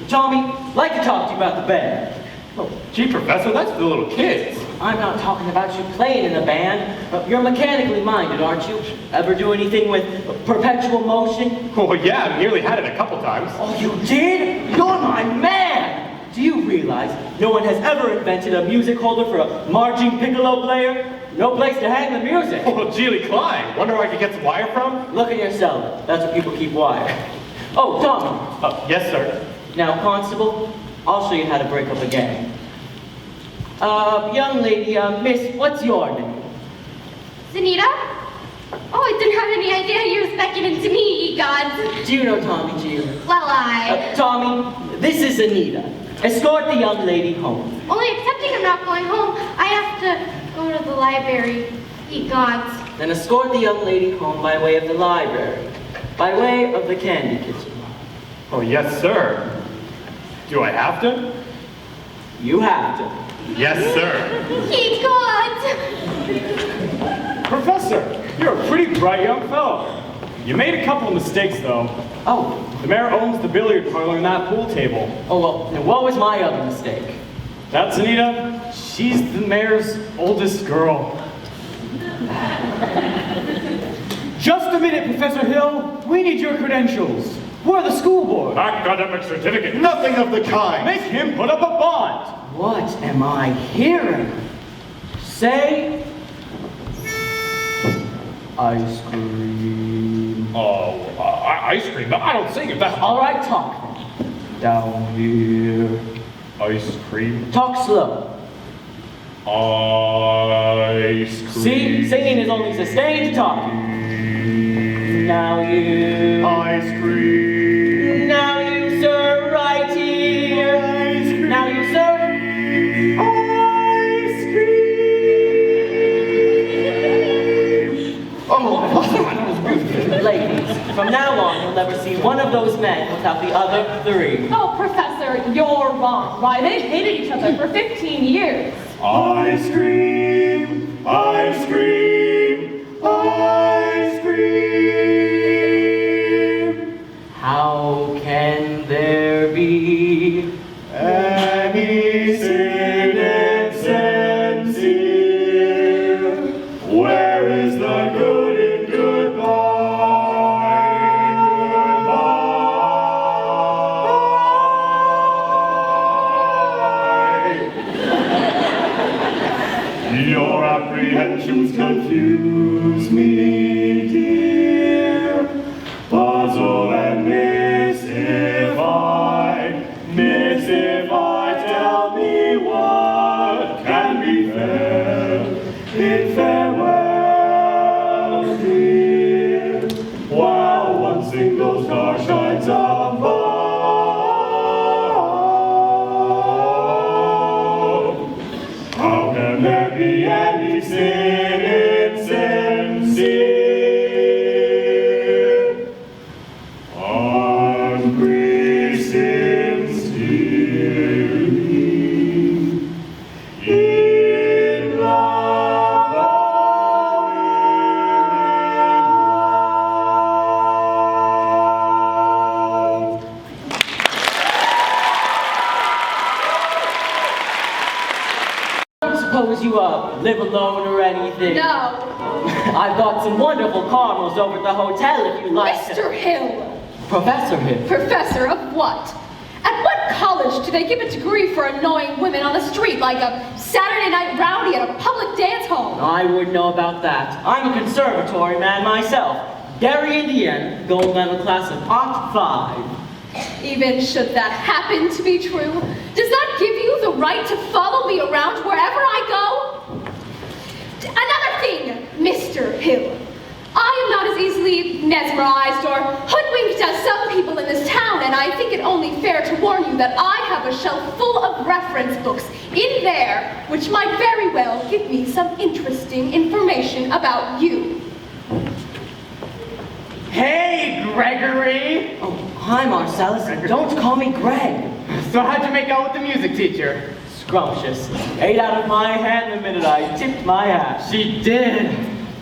Tommy, I'd like to talk to you about the band. Oh, gee, Professor, that's for the little kids. I'm not talking about you playing in a band. You're mechanically minded, aren't you? Ever do anything with perpetual motion? Oh, yeah, I've nearly had it a couple times. Oh, you did? You're my man! Do you realize no one has ever invented a music holder for a marching piccolo player? No place to hang the music. Oh, Jilly Clyde, wonder where I could get some wire from? Look in your cell. That's where people keep wire. Oh, Tommy. Yes, sir. Now, Constable, I'll show you how to break up a gang. Young lady, miss, what's your name? Zanita? Oh, I didn't have any idea you were beckoning to me, ye gods. Do you know Tommy G? Well, Tommy, this is Anita. Escort the young lady home. only accepting I'm not going home. I have to go to the library, ye gods. Then escort the young lady home by way of the library, by way of the candy kitchen. Oh, yes, sir. Do I have to? You have to. Yes, sir. Ye gods! Professor, you're a pretty bright young fellow. You made a couple of mistakes, though. Oh, The mayor owns the billiard parlor and that pool table. oh well, and what was my other mistake? That's Anita. She's the mayor's oldest girl. Just a minute, Professor Hill. We need your credentials. We're the school board. Academic certificate. Nothing of the kind. Make him put up a bond. What am I hearing? Say ice cream. Oh, ice cream. I don't sing it. That's All right, talk then. Down here. ice cream. Talk slow. Ice cream. See, singing is only sustained to talking. Now you. Ice cream. Now you, sir, right here. Ice cream. Now you, sir. Ice cream. Oh, Ladies, from now on, you'll never see one of those men without the other three. Oh, Professor, you're wrong. Why, they've hated each other for 15 years. ice cream. Ice cream. Ice cream. How can there be Any sin and sincere, where is the good in goodbye? Your apprehensions confuse me, dear. live alone or anything. No. I've got some wonderful caramels over at the hotel if you'd like to. Mr. Hill. Professor Hill. Professor of what? At what college do they give a degree for annoying women on the street like a Saturday night rowdy at a public dance hall? I wouldn't know about that. I'm a conservatory man myself. Derry, Indiana, gold medal class of Art 5. Even should that happen to be true, does that give you the right to follow me around wherever I go? Another thing, Mr. Hill. I am not as easily mesmerized or hoodwinked as some people in this town, and I think it only fair to warn you that I have a shelf full of reference books in there which might very well give me some interesting information about you. Hey, Gregory! Oh, hi, Marcellus. Don't call me Greg. So how'd you make out with the music teacher? Scrumptious. 8 out of my hand the minute I tipped my hat. She did.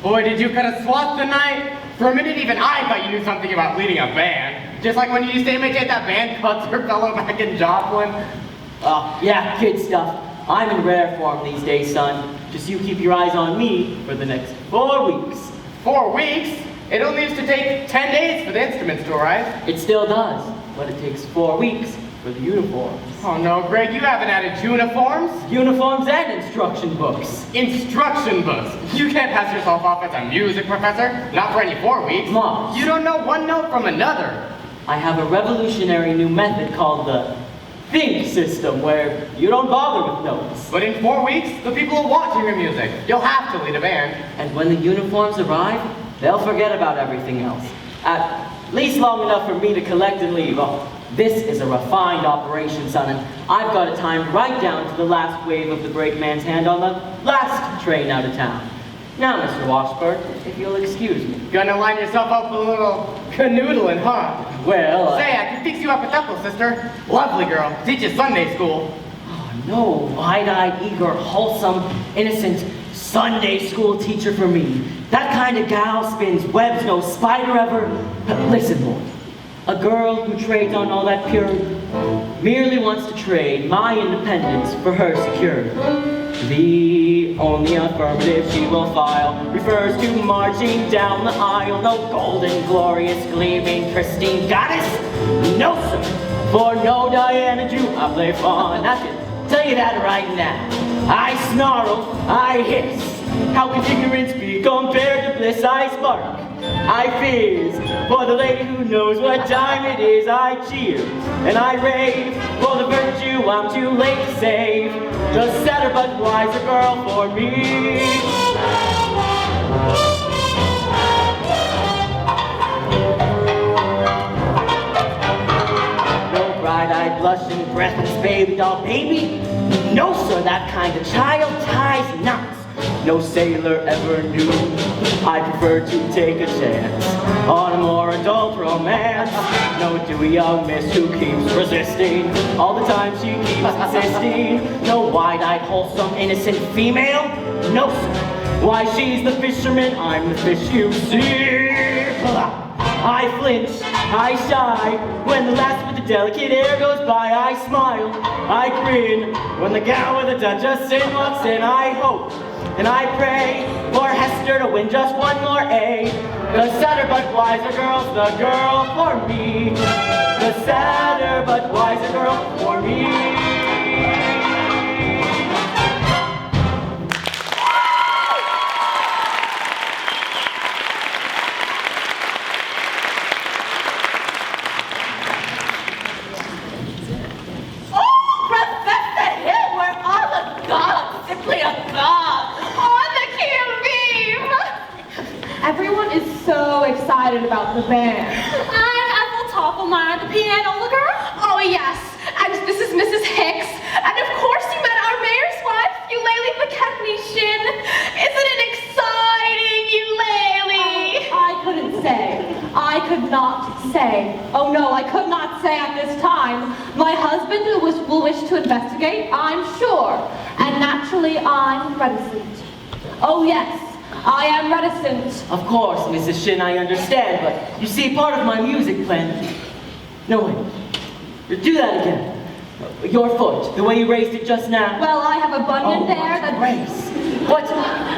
Boy, did you cut a swat tonight? For a minute, even I thought you knew something about leading a band. Just like when you used to imitate that band Custer fellow back in Joplin. Yeah, kid stuff. I'm in rare form these days, son. Just you keep your eyes on me for the next 4 weeks. 4 weeks? It only used to take 10 days for the instruments to arrive. It still does, but it takes 4 weeks for the uniforms. Oh no, Greg, you haven't added uniforms? Uniforms and instruction books. Instruction books? You can't pass yourself off as a music professor, not for any 4 weeks. Mom. You don't know one note from another. I have a revolutionary new method called the think system, where you don't bother with notes. But in 4 weeks, the people will want to hear music. You'll have to lead a band. And when the uniforms arrive, they'll forget about everything else. At least long enough for me to collect and leave. Oh, this is a refined operation, son, and I've got it timed right down to the last wave of the brakeman's hand on the last train out of town. Now, Mr. Washburn, if you'll excuse me. Gonna line yourself up with a little canoodling, huh? Well, Say, I can fix you up a couple, sister. Lovely girl. Teaches Sunday school. Oh, no wide-eyed, eager, wholesome, innocent Sunday school teacher for me. That kind of gal spins webs no spider ever. But listen, boy. A girl who trades on all that purity merely wants to trade my independence for her security. The only affirmative she will file refers to marching down the aisle. No golden, glorious, gleaming, pristine goddess. No, sir. For no Diana Jew I play fawn. I can tell you that right now. I snarl, I hiss. How can ignorance be compared to bliss? I spark, I fizz. For the lady who knows what time it is, I cheer and I rave. For the virtue I'm too late to save. Just sadder but wiser girl for me. No bright-eyed, blushing, breathless baby doll baby. No, sir, that kind of child ties knots. No sailor ever knew. I prefer to take a chance on a more adult romance. No dewy young miss who keeps resisting all the time she keeps insisting. No wide-eyed, wholesome, innocent female. No, sir. Why, she's the fisherman, I'm the fish you see. I flinch, I shy, when the lass with the delicate hair goes by. I smile, I grin, when the gal with the Duchess in walks in. I hope and I pray for Hester to win just one more A. The sadder but wiser girl's the girl for me. The sadder but wiser girl for me. Everyone is so excited about the band. I'm Ethel Toppelmeyer, the piano girl. Oh, yes. And this is Mrs. Hicks. And of course you met our mayor's wife, Eulalie McKechnie-Shin. Isn't it exciting, Eulalie? I couldn't say. I could not say. Oh no, I could not say at this time. My husband will wish to investigate, I'm sure. And naturally, I'm reticent. Oh yes. I am reticent. Of course, Mrs. Shin, I understand, but you see, part of my music plan... No, wait. Do that again. Your foot, the way you raised it just now. Well, I have a bunion there that... Grace. What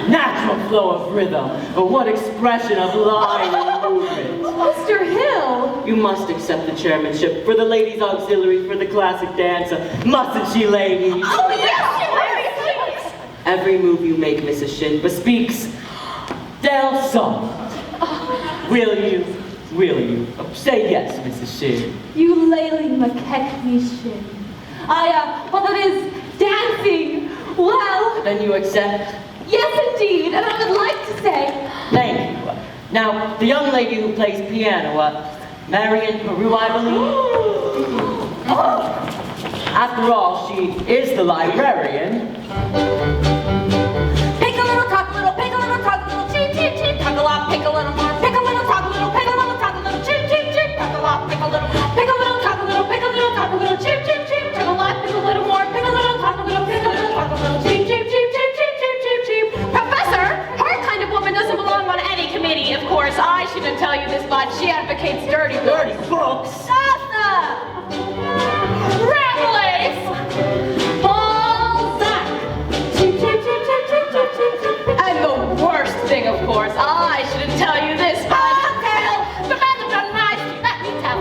natural flow of rhythm, or what expression of line and movement. Mr. Hill! You must accept the chairmanship for the ladies' auxiliary for the classic dancer. Mustn't she, ladies? Oh, yes! Every move you make, Mrs. Shin, bespeaks Del Sol. Will you say yes, Mrs. Shin? You Lady McKechnie Shin. Well, that is dancing. Well, Then you accept? yes, indeed, and I would like to say, Thank you. Now, the young lady who plays piano, Marian Peru, I believe? After all, she is the librarian. Pick a little, talk a little, pick a little, talk a little, cheep, cheep, cheep, talk a lot, pick a little more, pick a little, talk a little, pick a little, talk a little, cheep, cheep, cheep, talk a lot, pick a little more, pick a little, talk a little, pick a little, talk a little, cheep, cheep, cheep, talk a lot, pick a little more, pick a little, talk a little, pick a little, talk a little, cheep, cheep, cheep, cheep, cheep, cheep, cheep, cheep. Professor, her kind of woman doesn't belong on any committee, of course. I shouldn't tell you this much. She advocates dirty Books? Shasta! Ramblings! Balzac! And the worst thing, of course, I shouldn't tell you this, but the men have done nice. Let me tell.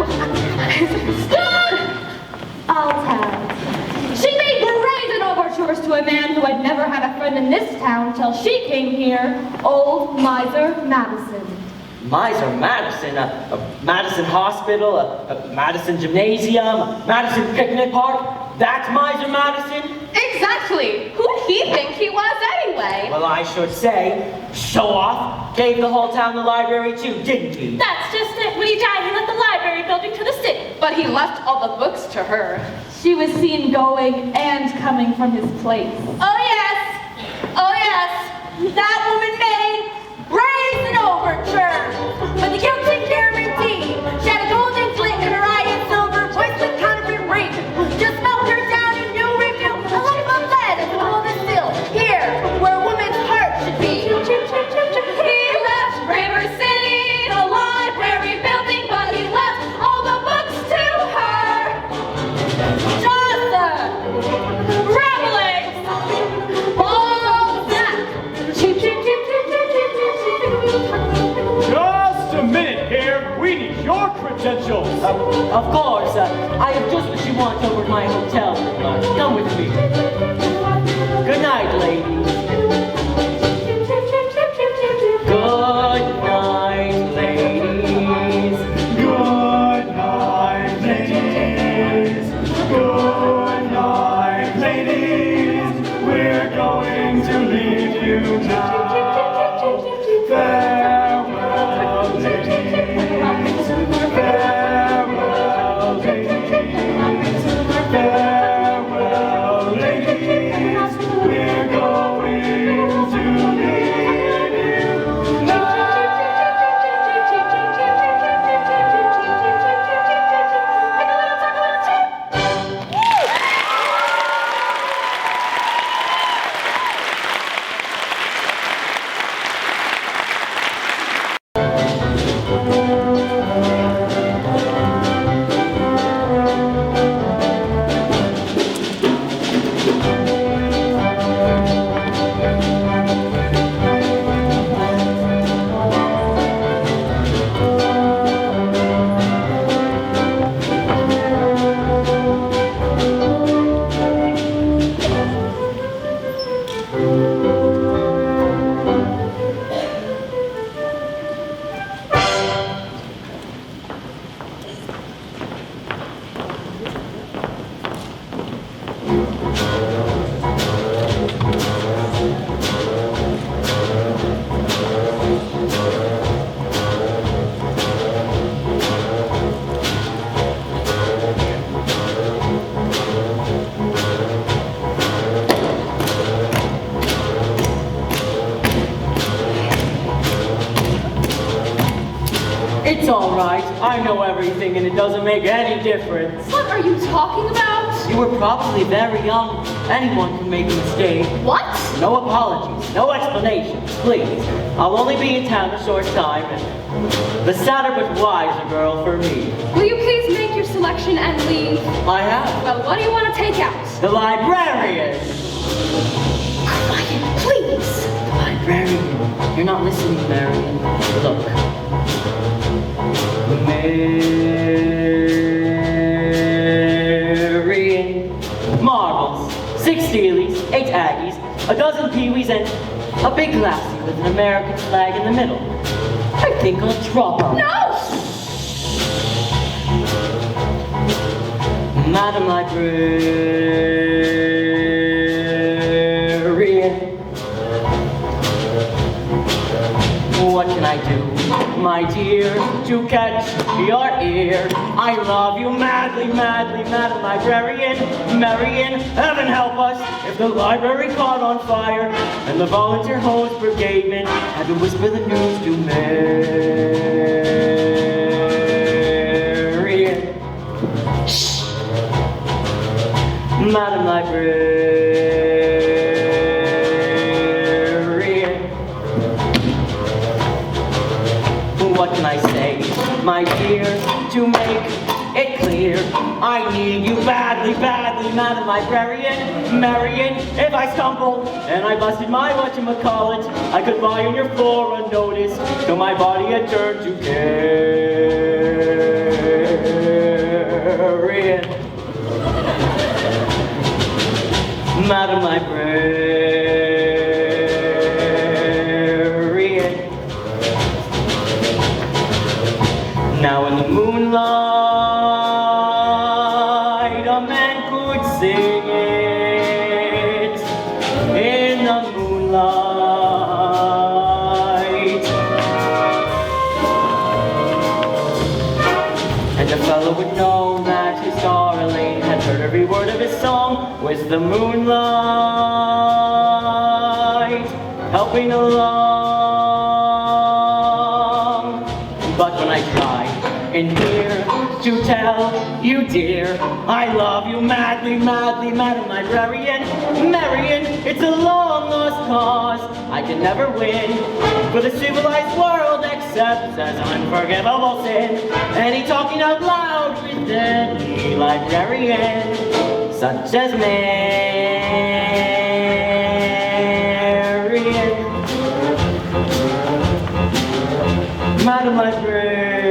I'll tell. She made brazen overtures to a man who had never had a friend in this town till she came here, old Miser Madison. Miser Madison, Madison Hospital, Madison Gymnasium, Madison Picnic Park. That's Miser Madison? Exactly. Who'd he think he was anyway? Well, I should say, show off. Gave the whole town the library too, didn't he? That's just it. When he died, he left the library building to the city. But he left all the books to her. She was seen going and coming from his place. Oh yes, that woman made brazen overtures. But the guilty guarantee, she had a golden flint in her eye and silver voice with counterfeit ring. Just melt her down and you'll reveal a lump of lead and golden still. Here, where a woman's heart should be. He left River City, the library building, but he left all the books to her. Shasta! Ramblings! Balzac! Cheep, cheep, cheep, cheep, cheep, cheep, cheep, cheep. Just a minute here. We need your credentials. Of course, I have just what you want over at my hotel. Come with me. Good night, ladies. Good night, ladies. Good night, ladies. Good night, ladies. We're going to leave you now. Farewell, ladies. Farewell, ladies. Farewell, ladies. We're going to leave you now. It's all right. I know everything, and it doesn't make any difference. What are you talking about? You were probably very young. Anyone can make a mistake. What? No apologies, no explanations, please. I'll only be in town a short time, and the sadder but wiser girl for me. Will you please make your selection and leave? I have Well, what do you want to take out? the librarian. Quiet, please. You're not listening, Marian. Look. Marian. Marbles. 6 Steelies, 8 Aggies, a dozen Peewees, and a big lassie with an American flag in the middle. I think I'll drop her. No! Madam Librarian, what can I do, my dear, to catch your ear? I love you madly, madly, Madam Librarian. Marian, heaven help us if the library caught on fire and the volunteer hose brigade men had to whisper the news to Marian. Shh. Madam Librarian, what can I say, my dear, to make it clear? I need you badly, badly, Madam Librarian. Marian, if I stumbled and I busted my whatchamacallit, I could lie on your floor unnoticed till my body had turned to carrion. Madam Librarian. Now in the moonlight, a man could sing it. In the moonlight. And a fellow would know that his darling had heard every word of his song. Was the moonlight helping along? But when I try in here to tell you, dear, I love you madly, madly, Madam Librarian. Marian, it's a long lost cause I can never win, for the civilized world accepts as unforgivable sin any talking out loud with any librarian, such as Marian. Madam Librarian.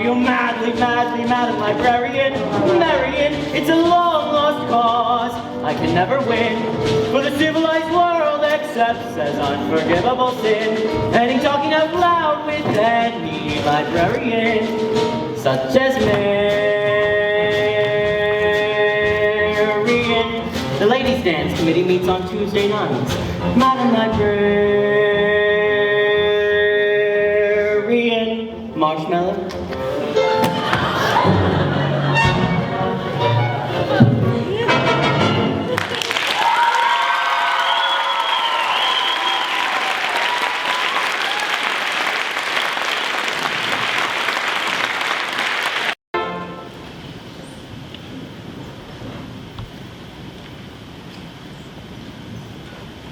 you madly, madly, Madam Librarian? Marian, it's a long lost cause. I can never win, for the civilized world accepts as unforgivable sin any talking out loud with any librarian, such as Marian. The Ladies' Dance Committee meets on Tuesday nights. Madam Librarian, marshmallow.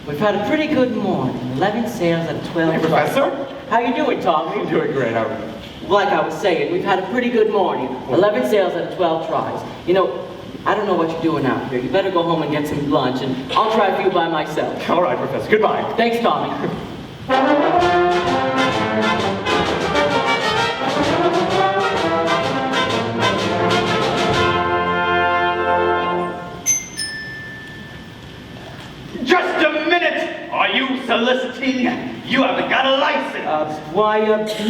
We've had a pretty good morning. 11 sales at 12. Hey, Professor. How you doing, Tommy? I'm doing great, how are you? Like I was saying, we've had a pretty good morning. 11 sales at 12 tries. You know, I don't know what you're doing out here. You better go home and get some lunch, and I'll try a few by myself. All right, Professor, goodbye. Thanks, Tommy. Just a minute! Are you soliciting? You haven't got a license.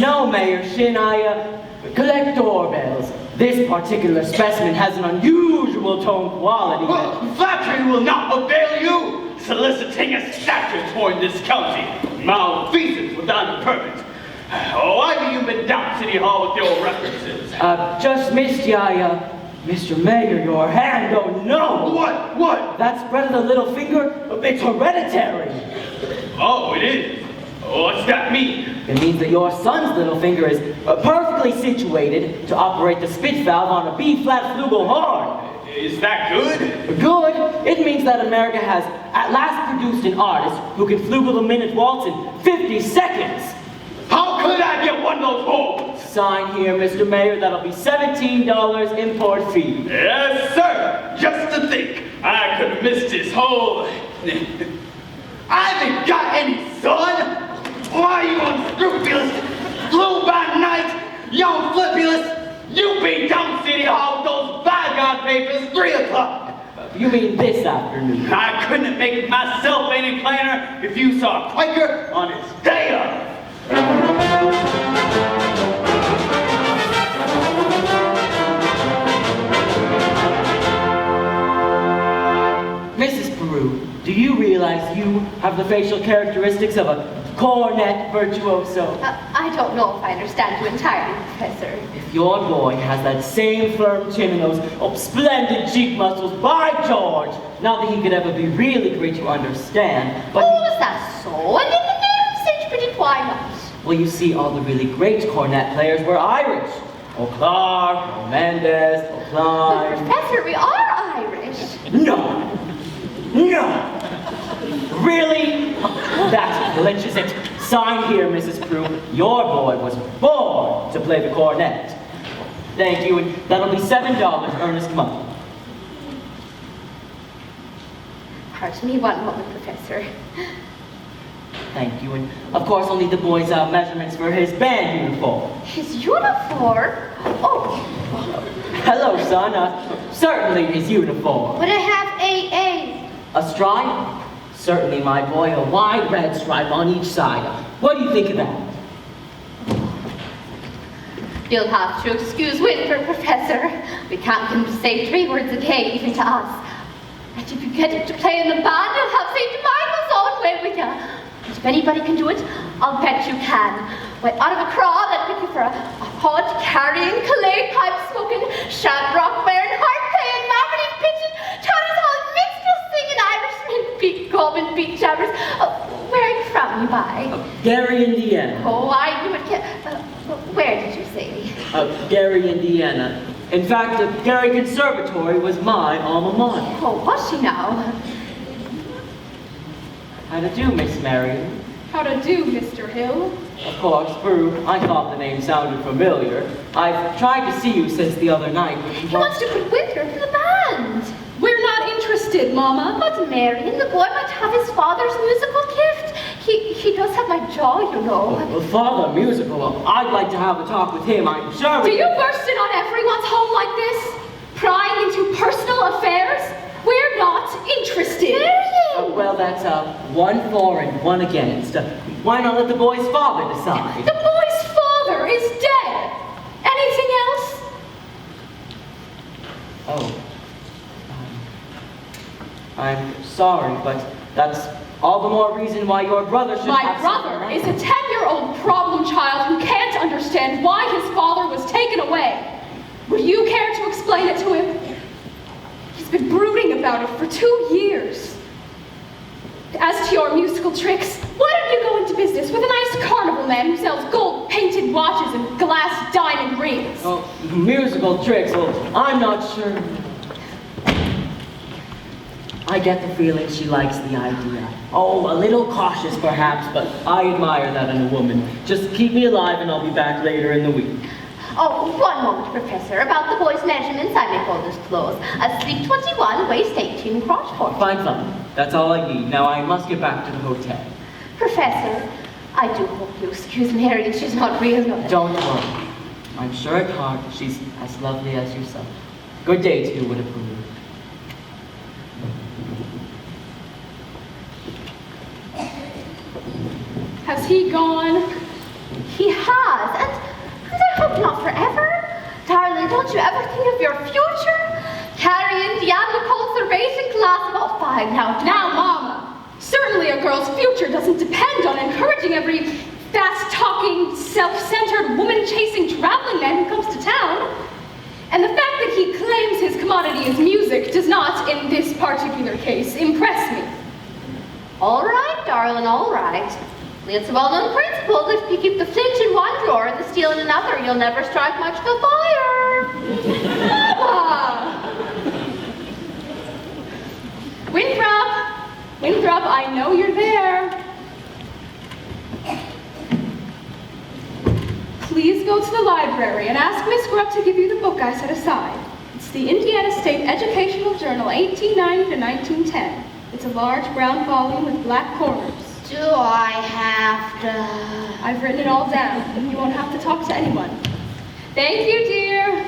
No, Mayor Shin, I collect doorbells. This particular specimen has an unusual tone quality. Well, flattery will not avail you. Soliciting is statutory in this county. Malfeasance without a permit. Oh, why have you been down to City Hall with your references? Just missed ya, Mr. Mayor, your hand, oh no! What? That spread of the little finger, it's hereditary. Oh, it is? What's that mean? It means that your son's little finger is perfectly situated to operate the spit valve on a B-flat flugel horn. Is that good? Good. It means that America has at last produced an artist who can flugel the minute waltz in 50 seconds. How could I get one of those holes? Sign here, Mr. Mayor, that'll be $17 import fee. Yes, sir. Just to think, I could have missed this hole. I haven't got any son. Why you unscrupulous? Flew by night, young flippulous. You be down City Hall with those bygone papers 3 o'clock. You mean this afternoon? I couldn't make myself any plainer if you saw a Quaker on his day off. Mrs. Peru, do you realize you have the facial characteristics of a cornet virtuoso? I don't know if I understand you entirely, Professor. If your boy has that same firm chin and those splendid cheek muscles, by George, not that he could ever be really great to understand, but... Oh, is that so? And in the name of St. Bridget, why not? Well, you see, all the really great cornet players were Irish. O'Clark, O'Mendes, But O'Clyde... Professor, we are Irish. No! Really? That clinches it. Sign here, Mrs. Prue. Your boy was born to play the cornet. Thank you, and that'll be $7 earnest money. Pardon me one moment, Professor. Thank you, and of course I'll need the boy's measurements for his band uniform. His uniform? Oh, Hello, son. Certainly his uniform. Would I have a A stripe? Certainly, my boy. A wide red stripe on each side. What do you think of that? you'll have to excuse Winthrop, Professor. We can't get him to say 3 words a day, even to us. And if you get him to play in the band, he'll have St. Michael's own way with you. And if anybody can do it, I'll bet you can. Why, out of a crowd, I'd pick you for a hod-carrying, clay pipe-smoking, shamrock-wearing, harp-playing, maverick-pitching, Chinese hall minstrel singing Irishman, beat goblin, beat jabbers. Where are you from, you by? Gary, Indiana. Oh, I knew it. Where did you say? Gary, Indiana. In fact, the Gary Conservatory was my alma mater. Oh, was she now? How to do, Miss Marian? How to do, Mr. Hill? Of course, Prue, I thought the name sounded familiar. I've tried to see you since the other night, but you He wants to put Winthrop in the band. We're not interested, Mama. But Marian, the boy might have his father's musical gift. He does have my jaw, you know. Well, Father Musical, I'd like to have a talk with him, I'm sure. Do you burst in on everyone's home like this? Prying into personal affairs? We're not interested. Well, that's one for and one against. Why not let the boy's father decide? The boy's father is dead. Anything else? Oh. I'm sorry, but that's all the more reason why your brother should My have brother something is a 10-year-old problem child who can't understand why his father was taken away. Would you care to explain it to him? He's been brooding about it for 2 years. As to your musical tricks, why don't you go into business with a nice carnival man who sells gold-painted watches and glass diamond rings? Oh, musical tricks, well, I'm not sure. I get the feeling she likes the idea. Oh, a little cautious perhaps, but I admire that in a woman. Just keep me alive and I'll be back later in the week. Oh, one moment, Professor. About the boy's measurements, I make all disclose. Sleep 21, waist 18, crotch 14. Fine. That's all I need. Now I must get back to the hotel. Professor, I do hope you excuse Marian. She's not real. Don't worry. I'm sure at heart she's as lovely as yourself. Good day to you, would approve. Has he gone? He has, and I hope not forever. Darling, don't you ever think of your future? Carrying Diablo conservation class about 5 now. Now, Mama, certainly a girl's future doesn't depend on encouraging every fast-talking, self-centered, woman-chasing traveling man who comes to town. And the fact that he claims his commodity is music does not, in this particular case, impress me. All right, darling, all right. It's a well-known principle that if you keep the flint in one drawer and the steel in another, you'll never strike much of a fire. Winthrop, I know you're there. Please go to the library and ask Miss Grubb to give you the book I set aside. It's the Indiana State Educational Journal, 1890 to 1910. It's a large brown volume with black corners. Do I have to? I've written it all down. You won't have to talk to anyone. Thank you, dear.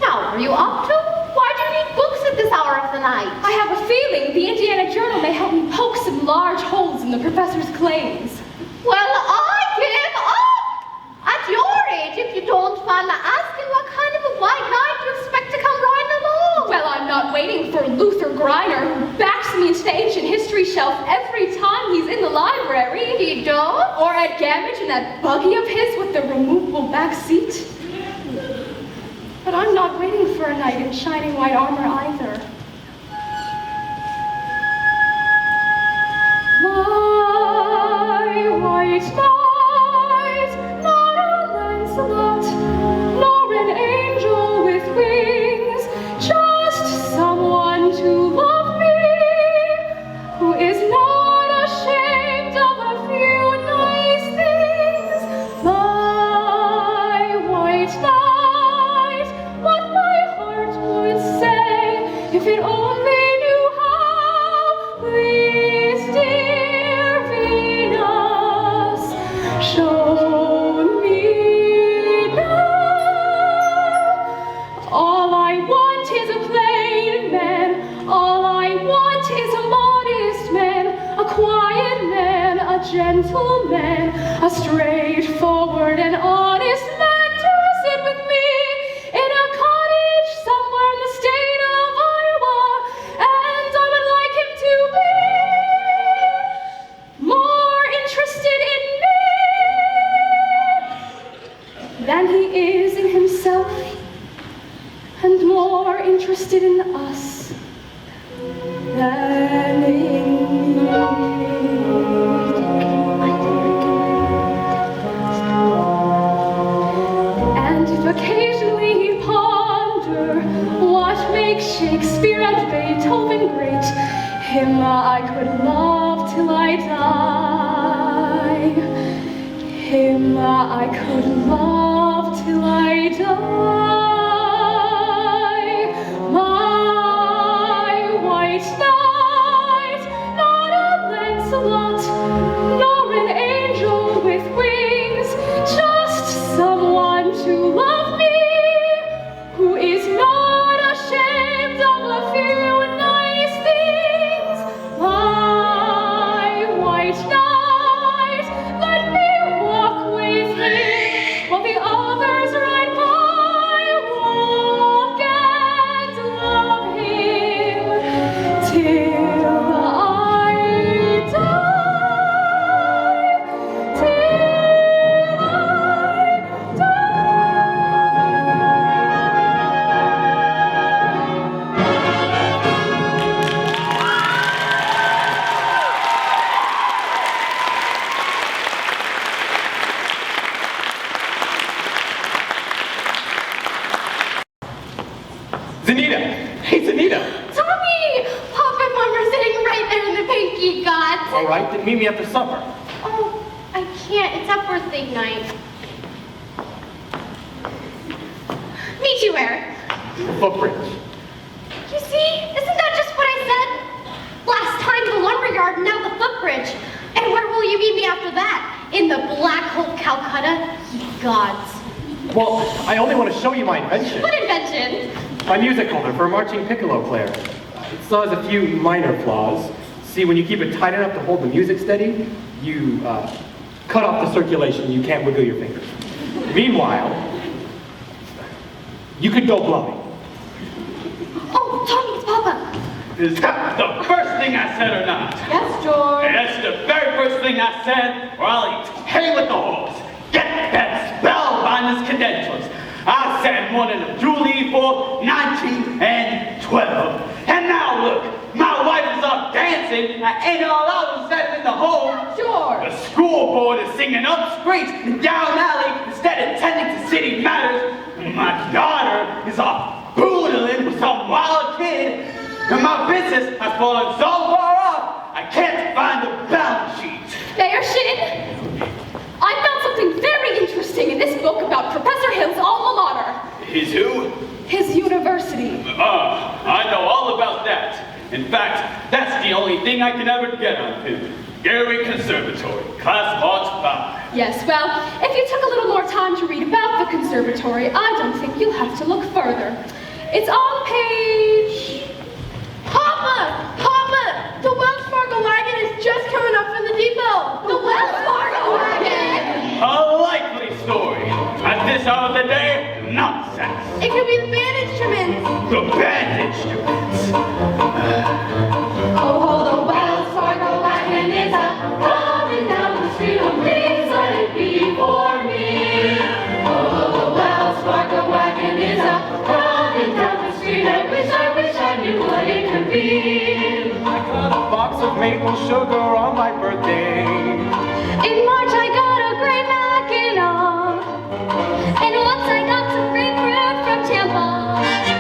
Now, are you up to? Why do you need books at this hour of the night? I have a feeling the Indiana Journal may help me poke some large holes in the professor's claims. Well, I give up! At your age, if you don't mind my asking, what kind of a white knight do you expect to come riding along? Well, I'm not waiting for Luther Griner, who backs me into the ancient history shelf every time he's in the library. You don't? Or Ed Gammage in that buggy of his with the removable back seat. But I'm not waiting for a knight in shining white armor either. My white knight, not a Lancelot, nor an angel with wings, just someone to love me, who is not ashamed of a few nice things. My white knight, what my heart would say if it only knew how. Please, dear Venus, show me now. All I want is a plain man. All I want is a modest man, a quiet man, a gentleman, a straightforward and honest man to sit with me in a cottage somewhere in the state of Iowa, and I would like him to be more interested in me than he is in himself, and more interested in us than in me. And if occasionally he ponder what makes Shakespeare and Beethoven great, him I could love till I die. Him I could love till I die. My white knight, not a Lancelot, nor All right, then meet me after supper. Oh, I can't. It's our birthday night. Meet you where? The footbridge. You see? Isn't that just what I said? Last time the lumberyard, now the footbridge. And where will you meet me after that? In the black hole Calcutta? Ye gods. Well, I only want to show you my invention. What invention? My music holder for a marching piccolo player. It still has a few minor flaws. See, when you keep it tight enough to hold the music steady, you cut off the circulation. You can't wiggle your fingers. Meanwhile, you could go blowing. Oh, Tommy, it's Papa. Is that the first thing I said or not? Yes, George. That's the very first thing I said, or I'll eat hay with the horse. Get that spellbinders credentials. I said one of them Julie for 19 and 12. And now look, my wife is up dancing, and all I was sitting in the home. George. The school board is singing up streets and down alley instead of tending to city matters. My daughter is off boodling with some wild kid. And my business has fallen so far off, I can't find the balance sheet. Mayor Shin, I found something very interesting in this book about Professor Hill's alma mater. His who? His university. I know all about that. In fact, that's the only thing I can ever get on him. Gary Conservatory, class march 5. Yes, well, if you took a little more time to read about the conservatory, I don't think you'll have to look further. It's on page... Papa! The Wells Fargo wagon is just coming up from the depot. The Wells Fargo wagon! A likely story. At this hour of the day, nonsense. It could be the band instruments. The band instruments. Oh, the Wells Fargo wagon is coming down the street. Oh, please let it be for me. Oh, the Wells Fargo wagon is coming down the street. I wish I knew what it could be. I got a box of maple sugar on my birthday. In March I got a gray Mackinac. And once I got some grapefruit from Tampa.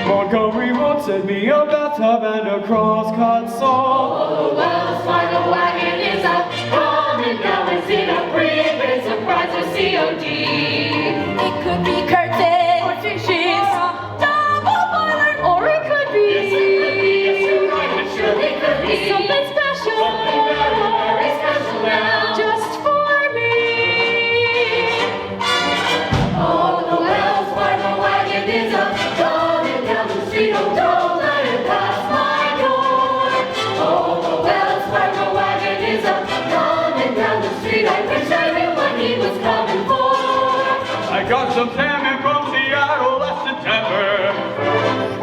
Montgomery Road sent me a bathtub and a cross-cut saw. Oh, the Wells Fargo wagon is coming down the street. A pre-bid surprise or COD. It could be curtains or fishes. Double boiler. Or it could be Surely could be something special. something very special now. Just for me. Oh, the Wells Fargo wagon is coming down the street. Oh, don't let it pass my door. Oh, the Wells Fargo wagon is coming down the street. I wish I knew what he was coming for. I got some salmon from Seattle last September.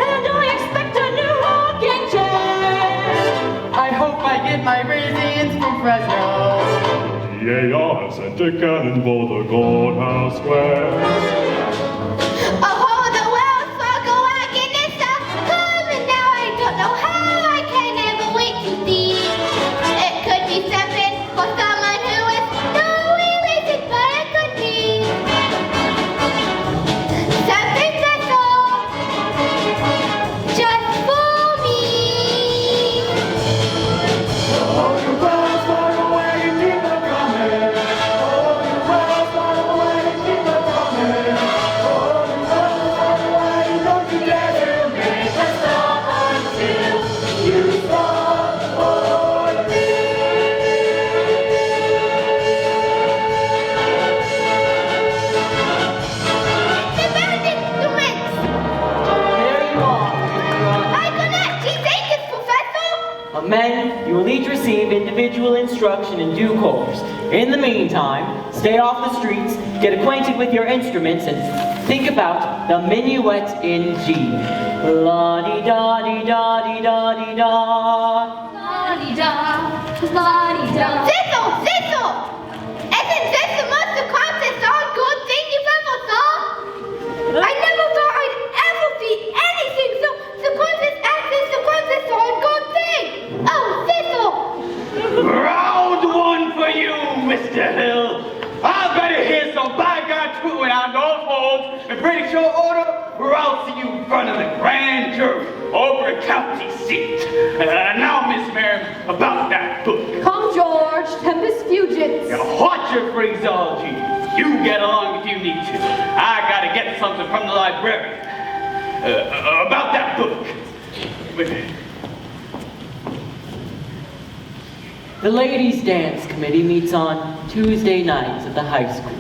And I expect a new rocking chair. I hope I get my raisins from Fresno. DAR has sent a cannonball to Goldhouse Square. Oh, the Wells Fargo wagon is coming now. I don't know how I can ever wait to see. It could be something for someone who is no illicit, but it could be something special just for me. Oh, the Wells Fargo wagon, keep it coming. Oh, the Wells Fargo wagon, keep it coming. Oh, the Wells Fargo wagon, don't you dare to make a stop until you stop for me. The band instruments. There you are. I connect. He thank you, Professor. Men, you will each receive individual instruction in due course. In the meantime, stay off the streets, get acquainted with your instruments, and think about the minuet in G. La-di-da-di-da-di-da-di-da. La-di-da, la-di-da. Thistle! Isn't this the most constant song good thing you've ever saw? I never thought I'd ever see anything so conscious as this conscious song good thing. Oh, Thistle! Round one for you, Mr. Hill. I better hear some bygone tooting on those holes in pretty short order, or I'll see you in front of the grand jury over a county seat. Now, Miss Maren, about that book. Come, George, tempest fugits. Watch your phraseology. You get along if you need to. I gotta get something from the librarian. About that book. The Ladies' Dance Committee meets on Tuesday nights at the high school.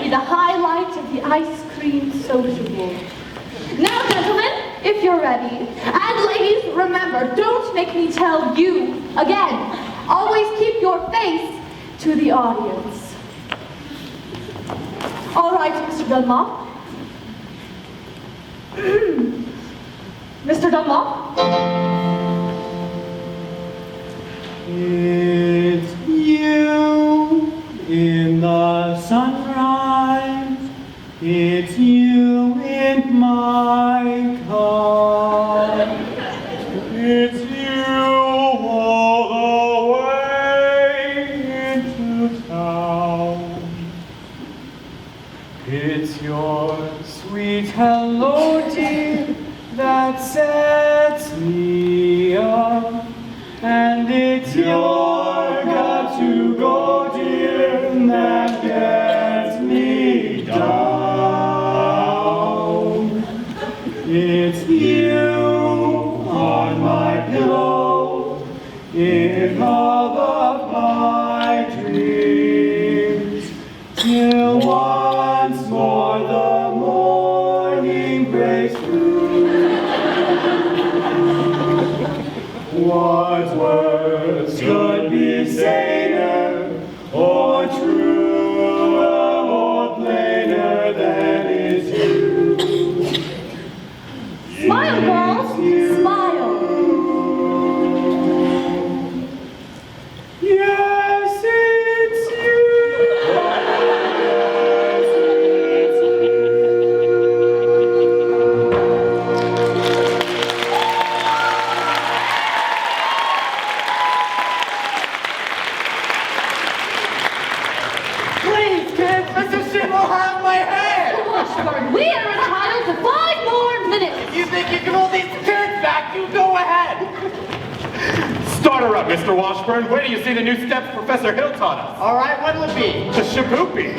be the highlight of the ice cream sociable. Now, gentlemen, if you're ready. And ladies, remember, don't make me tell you again. Always keep your face to the audience. All right, Mr. Dunlop. Mr. Dunlop? It's you in the sunrise. It's you in my car. It's you all the way into town. It's your sweet hello, dear, that sets me up. And it's your got to go, dear, that gets me down. It's you on my pillow in all of my dreams, till once more the morning breaks through. What words could be saner or truer or plainer than is you? Smile, girls, smile. Yes, it's you. Please, kids, Mr. Shit will have my head! Washburn, we are entitled to 5 more minutes. If you think you can hold these kids back, you go ahead! Start her up, Mr. Washburn. Where do you see the new steps Professor Hill taught us? All right, what'll it be? The shaboopy.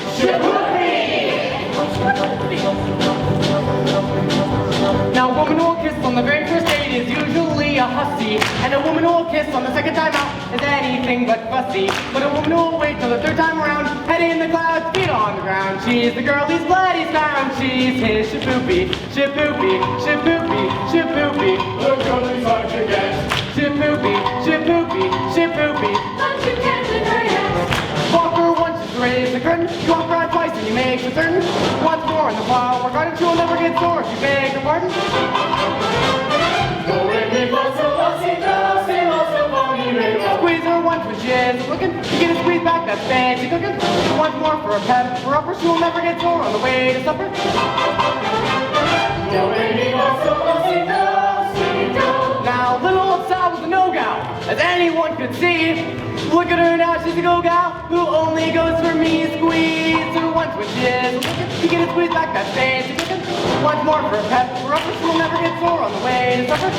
Now, a woman who will kiss on the very first date is usually a hussy, and a woman who will kiss on the second time out is anything but fussy. But a woman who will wait till the third time around, head in the clouds, feet on the ground. She's the girl he's glad he's found. She's his shaboopy, shaboopy, shaboopy, shaboopy. The girl he's hard to get. Shaboopy, shaboopy, shaboopy. But you can't win her yet. Walk her once, just raise the curtain. You walk right twice and you make for certain. Once more in the flower garden, she will never get sore if you beg her pardon. Squeeze her once when she is looking. You get a squeeze back, that's fancy cooking. Once more for a pet, for upper, she will never get sore on the way to supper. Now, little old Sal was a no-gal, as anyone could see. Look at her now, she's a go-gal who only goes for me. Squeeze her once when she is looking. You get a squeeze back, that's fancy cooking. Once more for a pet, for upper, she will never get sore on the way to supper.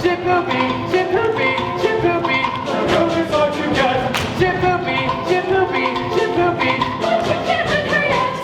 Shaboopy, shaboopy, shaboopy. The girl is hard to get. Shaboopy, shaboopy, shaboopy. But you can't win her yet.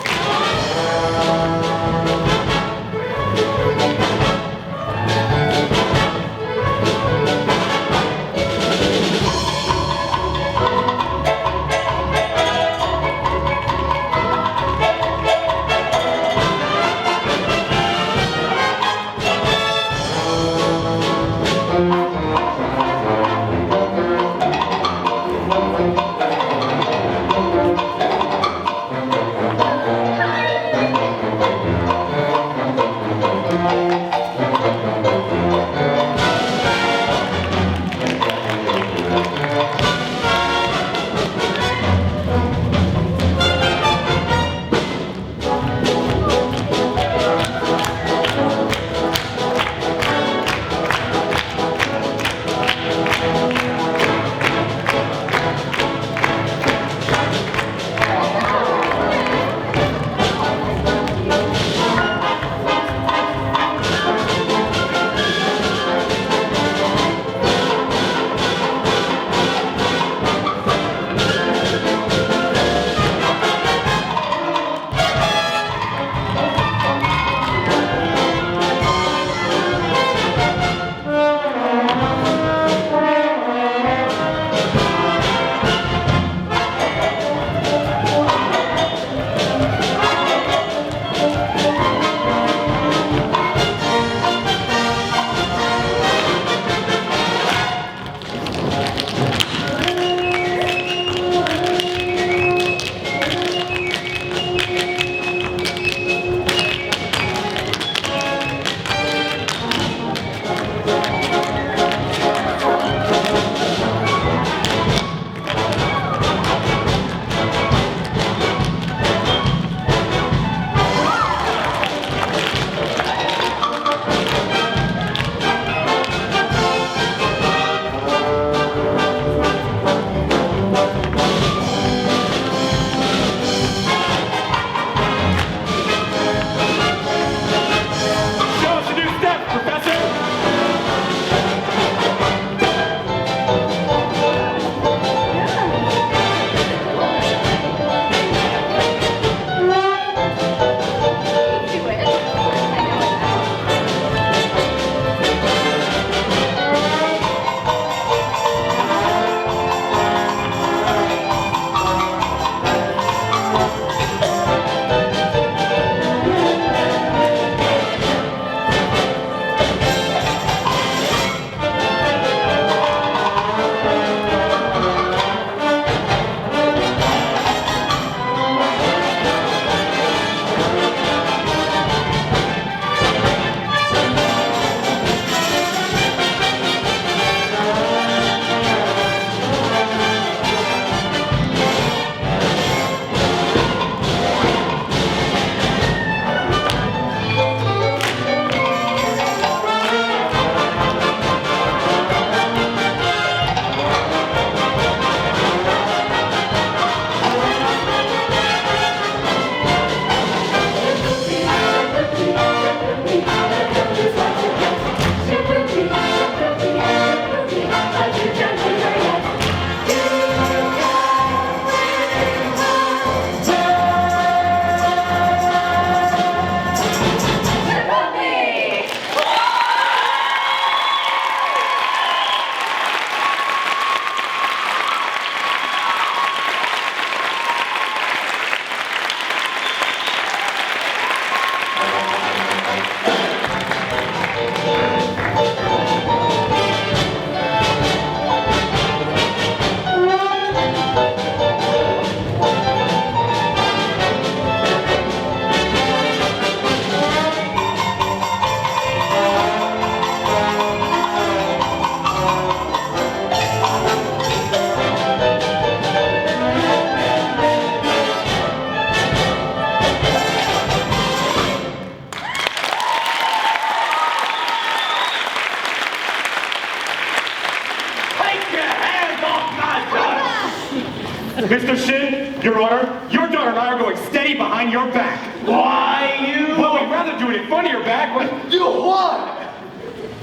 Mr. Shin, Your Honor, your daughter and I are going steady behind your back. Why, you? Well, we'd rather do it in front of your back, but you what?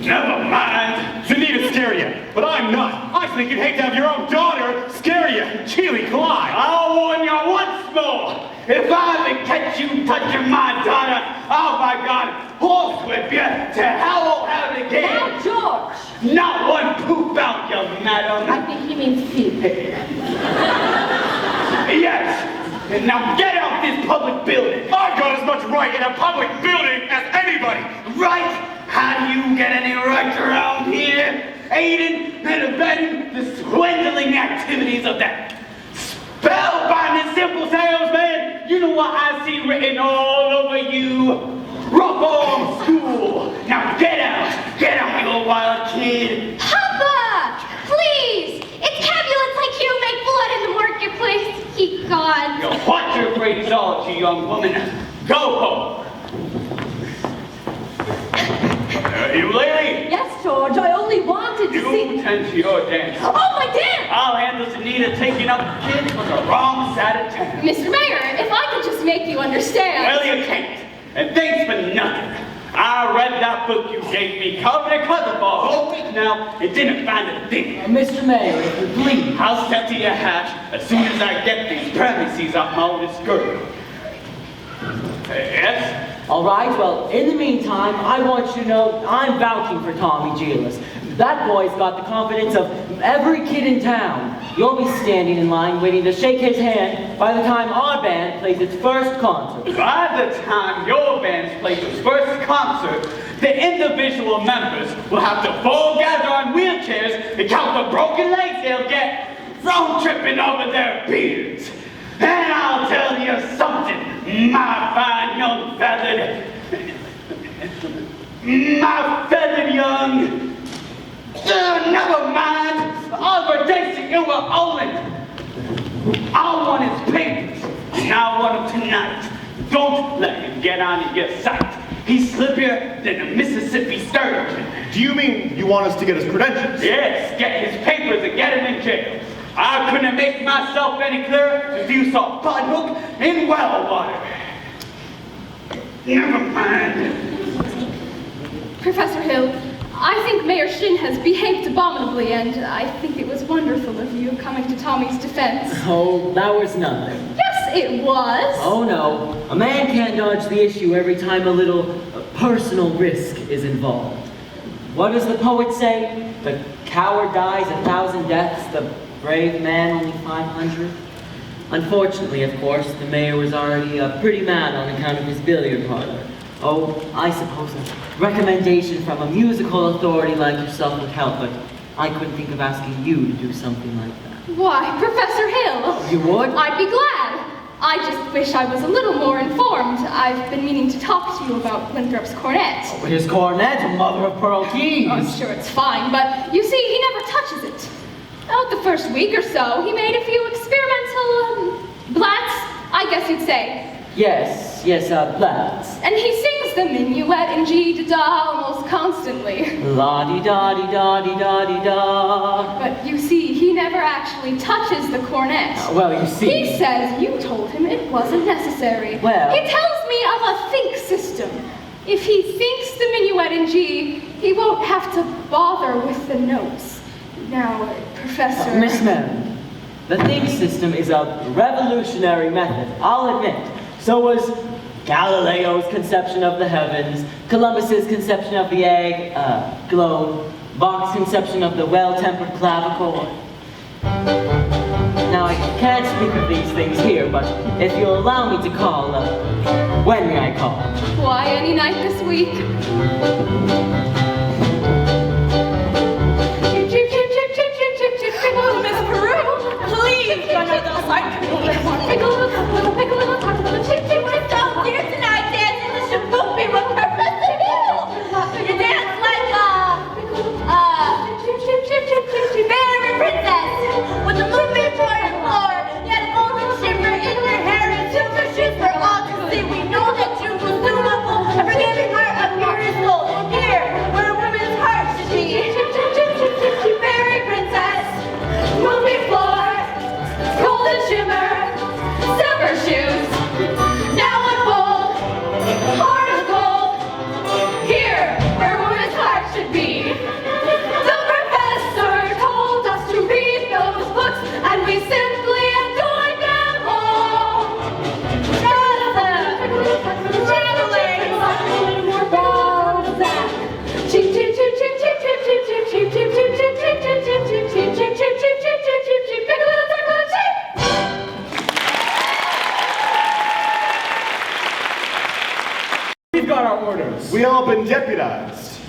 Never mind. Zanita scared you, but I'm not. I think you'd hate to have your own daughter scare you. Chili Clyde. I'll warn you once more. If I ever catch you touching my daughter, I'll, by God, horsewhip you to hell or heaven again. Now, George. Not one poop out, young madam. I think he means pee. Yes. And now get out this public building. I've got as much right in a public building as anybody. Right? How do you get any rights around here? Aiding and abetting the swindling activities of that spellbinding simple salesman. You know what I see written all over you? Rough Arm School. Now get out, you little wild kid. Papa! Please! It's cabulets like you make blood in the marketplace. Ye gods. You'll watch your phraseology, young woman. Go home. You lady? Yes, George, I only wanted to see... You tend to your dance. Oh, my dance! I'll handle Zanita taking up the kids from the wrong side of town. Mr. Mayor, if I could just make you understand. Well, you can't. And thanks for nothing. I read that book you gave me cover to cover for a whole week now and didn't find a thing. Mr. Mayor, if you please. I'll step to your hatch as soon as I get these premises off my oldest girl. Yes? All right, well, in the meantime, I want you to know I'm vouching for Tommy Gillis. That boy's got the confidence of every kid in town. You'll be standing in line waiting to shake his hand by the time our band plays its first concert. By the time your band plays its first concert, the individual members will have to full gather on wheelchairs and count the broken legs they'll get from tripping over their beards. And I'll tell you something, my fine young feathered, young. Never mind, Oliver Dacey, you were Olin. I want his papers, and I want him tonight. Don't let him get on your sight. He's slippier than a Mississippi sturgeon. Do you mean you want us to get his credentials? Yes, get his papers and get him in jail. I couldn't make myself any clearer if you saw Bud Hook in well water. Never mind. Professor Hill, I think Mayor Shin has behaved abominably, and I think it was wonderful of you coming to Tommy's defense. Oh, that was nothing. Yes, it was. Oh no, a man can't dodge the issue every time a little personal risk is involved. What does the poet say? The coward dies 1,000 deaths, the brave man only 500. Unfortunately, of course, the mayor was already pretty mad on account of his billiard parlor. Oh, I suppose a recommendation from a musical authority like yourself would help, but I couldn't think of asking you to do something like that. Why, Professor Hill? You would? I'd be glad. I just wish I was a little more informed. I've been meaning to talk to you about Winthrop's cornet. Oh, his cornet, mother of pearl keys. I'm sure it's fine, but you see, he never touches it. Out the first week or so, he made a few experimental, blats, I guess you'd say. Yes, blats. And he sings the minuet in G-da-da almost constantly. La-di-da-di-da-di-da-di-da. But you see, he never actually touches the cornet. Well, you see... He says you told him it wasn't necessary. Well... He tells me of a think system. If he thinks the minuet in G, he won't have to bother with the notes. Now, Professor... Miss Marian, the think system is a revolutionary method, I'll admit. So was Galileo's conception of the heavens, Columbus's conception of the egg, globe, Bach's conception of the well-tempered clavichord. Now, I can't speak of these things here, but if you'll allow me to call, when may I call? Why, any night this week. Oh, Miss Peru, please join us on the side. Pick a little, talk a little, chip, chip, We're so here tonight dancing the shaboopy with Professor Hill. You dance like fairy princess with the moving for your floor. You had a golden shimmer in your hair and silver shoes for all to see. We know that you will beautiful, a forgiving heart, a pure soul. Here, where a woman's heart should be. Fairy princess, moving floor, golden shoes. fast.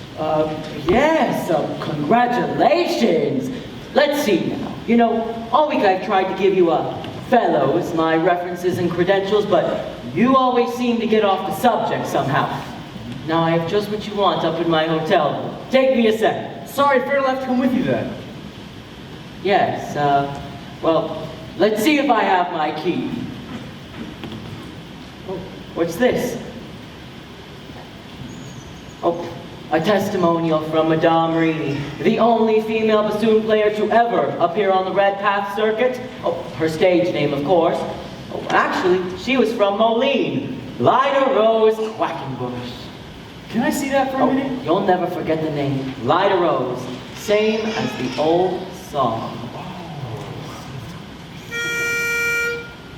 Yes, congratulations. Let's see now. You know, all week I've tried to give you fellows, my references and credentials, but you always seem to get off the subject somehow. Now I have just what you want up in my hotel. Take me a second. Sorry, Fair left come with you then. Yes, well, let's see if I have my key. Oh, what's this? Oh, a testimonial from Madame Rini, the only female bassoon player to ever appear on the Red Path circuit. Oh, her stage name, of course. Oh, actually, she was from Moline. Lida Rose Quackenbush. Can I see that for a minute? You'll never forget the name. Lida Rose. Same as the old song.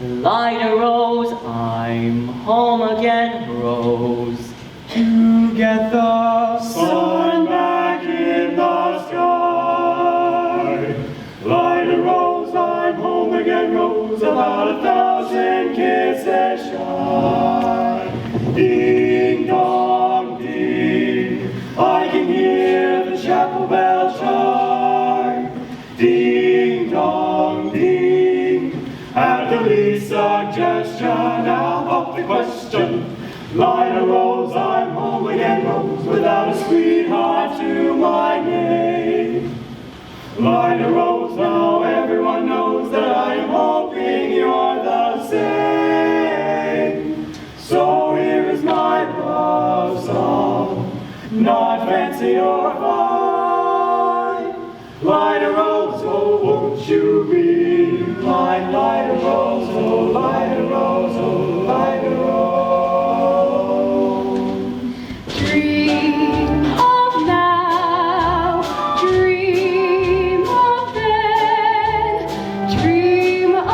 Lida Rose, I'm home again, Rose. To get the Sun back in the sky. Light a rose, I'm home again, Rose, about 1,000 kisses shy. Ding dong ding, I can hear the chapel bell chime. Ding dong ding, at the least suggestion, now pop the question. Light a rose, I'm home again, Rose, without a sweetheart to my name. Light a rose, now everyone knows that I am hoping you're the same. So here is my love song, not fancy or fine. Light a rose, oh, won't you be mine? Light a rose, oh, light a rose, oh, light a rose. Dream of now, dream of then, dream of a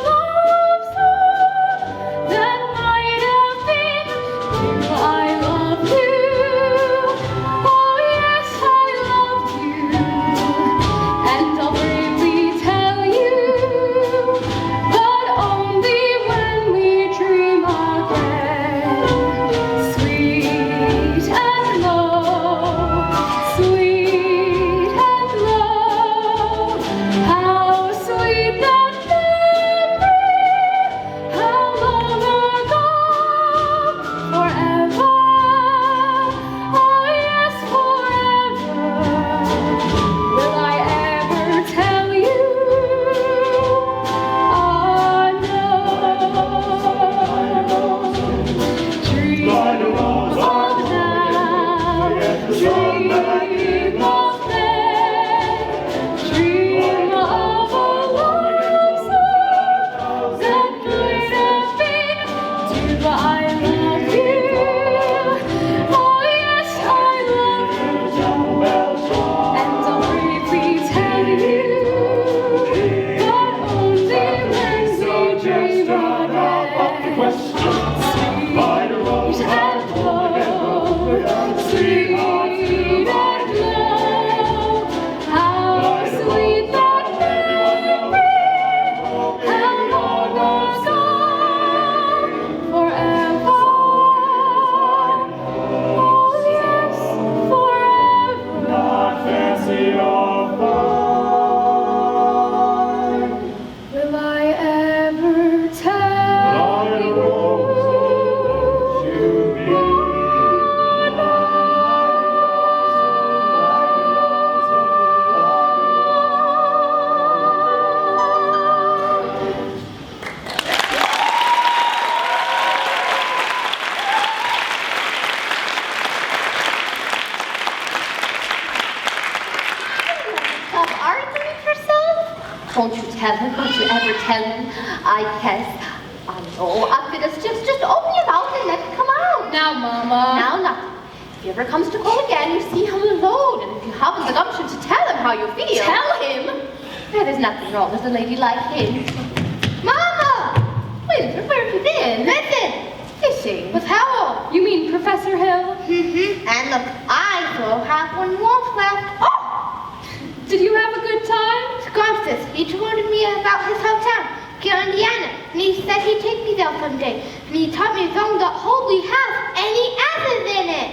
love song that might have been. Do I love you? Oh yes, I loved you, and I'll bravely tell you, but only when we dream again. Sweet and low, sweet and low, how sweet that memory, how long ago, forever, oh yes, forever, will I ever tell you, oh no, dream Light a rose, of now, dream of then, dream of a love song that might have been. Do I love you? Oh yes, I love you, and I'll bravely tell you, but only when we dream again. Light a rose, Sweet I'm and home again, Rose, without a sweetheart to sweet my and name. low, how sweet that memory, how long ago, forever, oh yes, forever. Not fancy or fine. Will I ever tell Light a you? rose, you be Of arguing yourself? Won't you tell him? Won't you ever tell him? I guess. I know. After this, just open your mouth and let it come out. Now, Mama. Now, nothing. If he ever comes to call again, you see him alone, and if you haven't the gumption to tell him how you feel. Tell him? Well, there's nothing wrong with a lady like him. Mama! Winthrop, where have you been? Listen! Fishing. With Howell. You mean Professor Hill? Mm-hmm. And look, I still have one wolf left. Oh! Did you have a good time? Constance, he told me about his hometown, Gil, Indiana, and he said he'd take me there someday. And he taught me a song that hardly has any S's in it.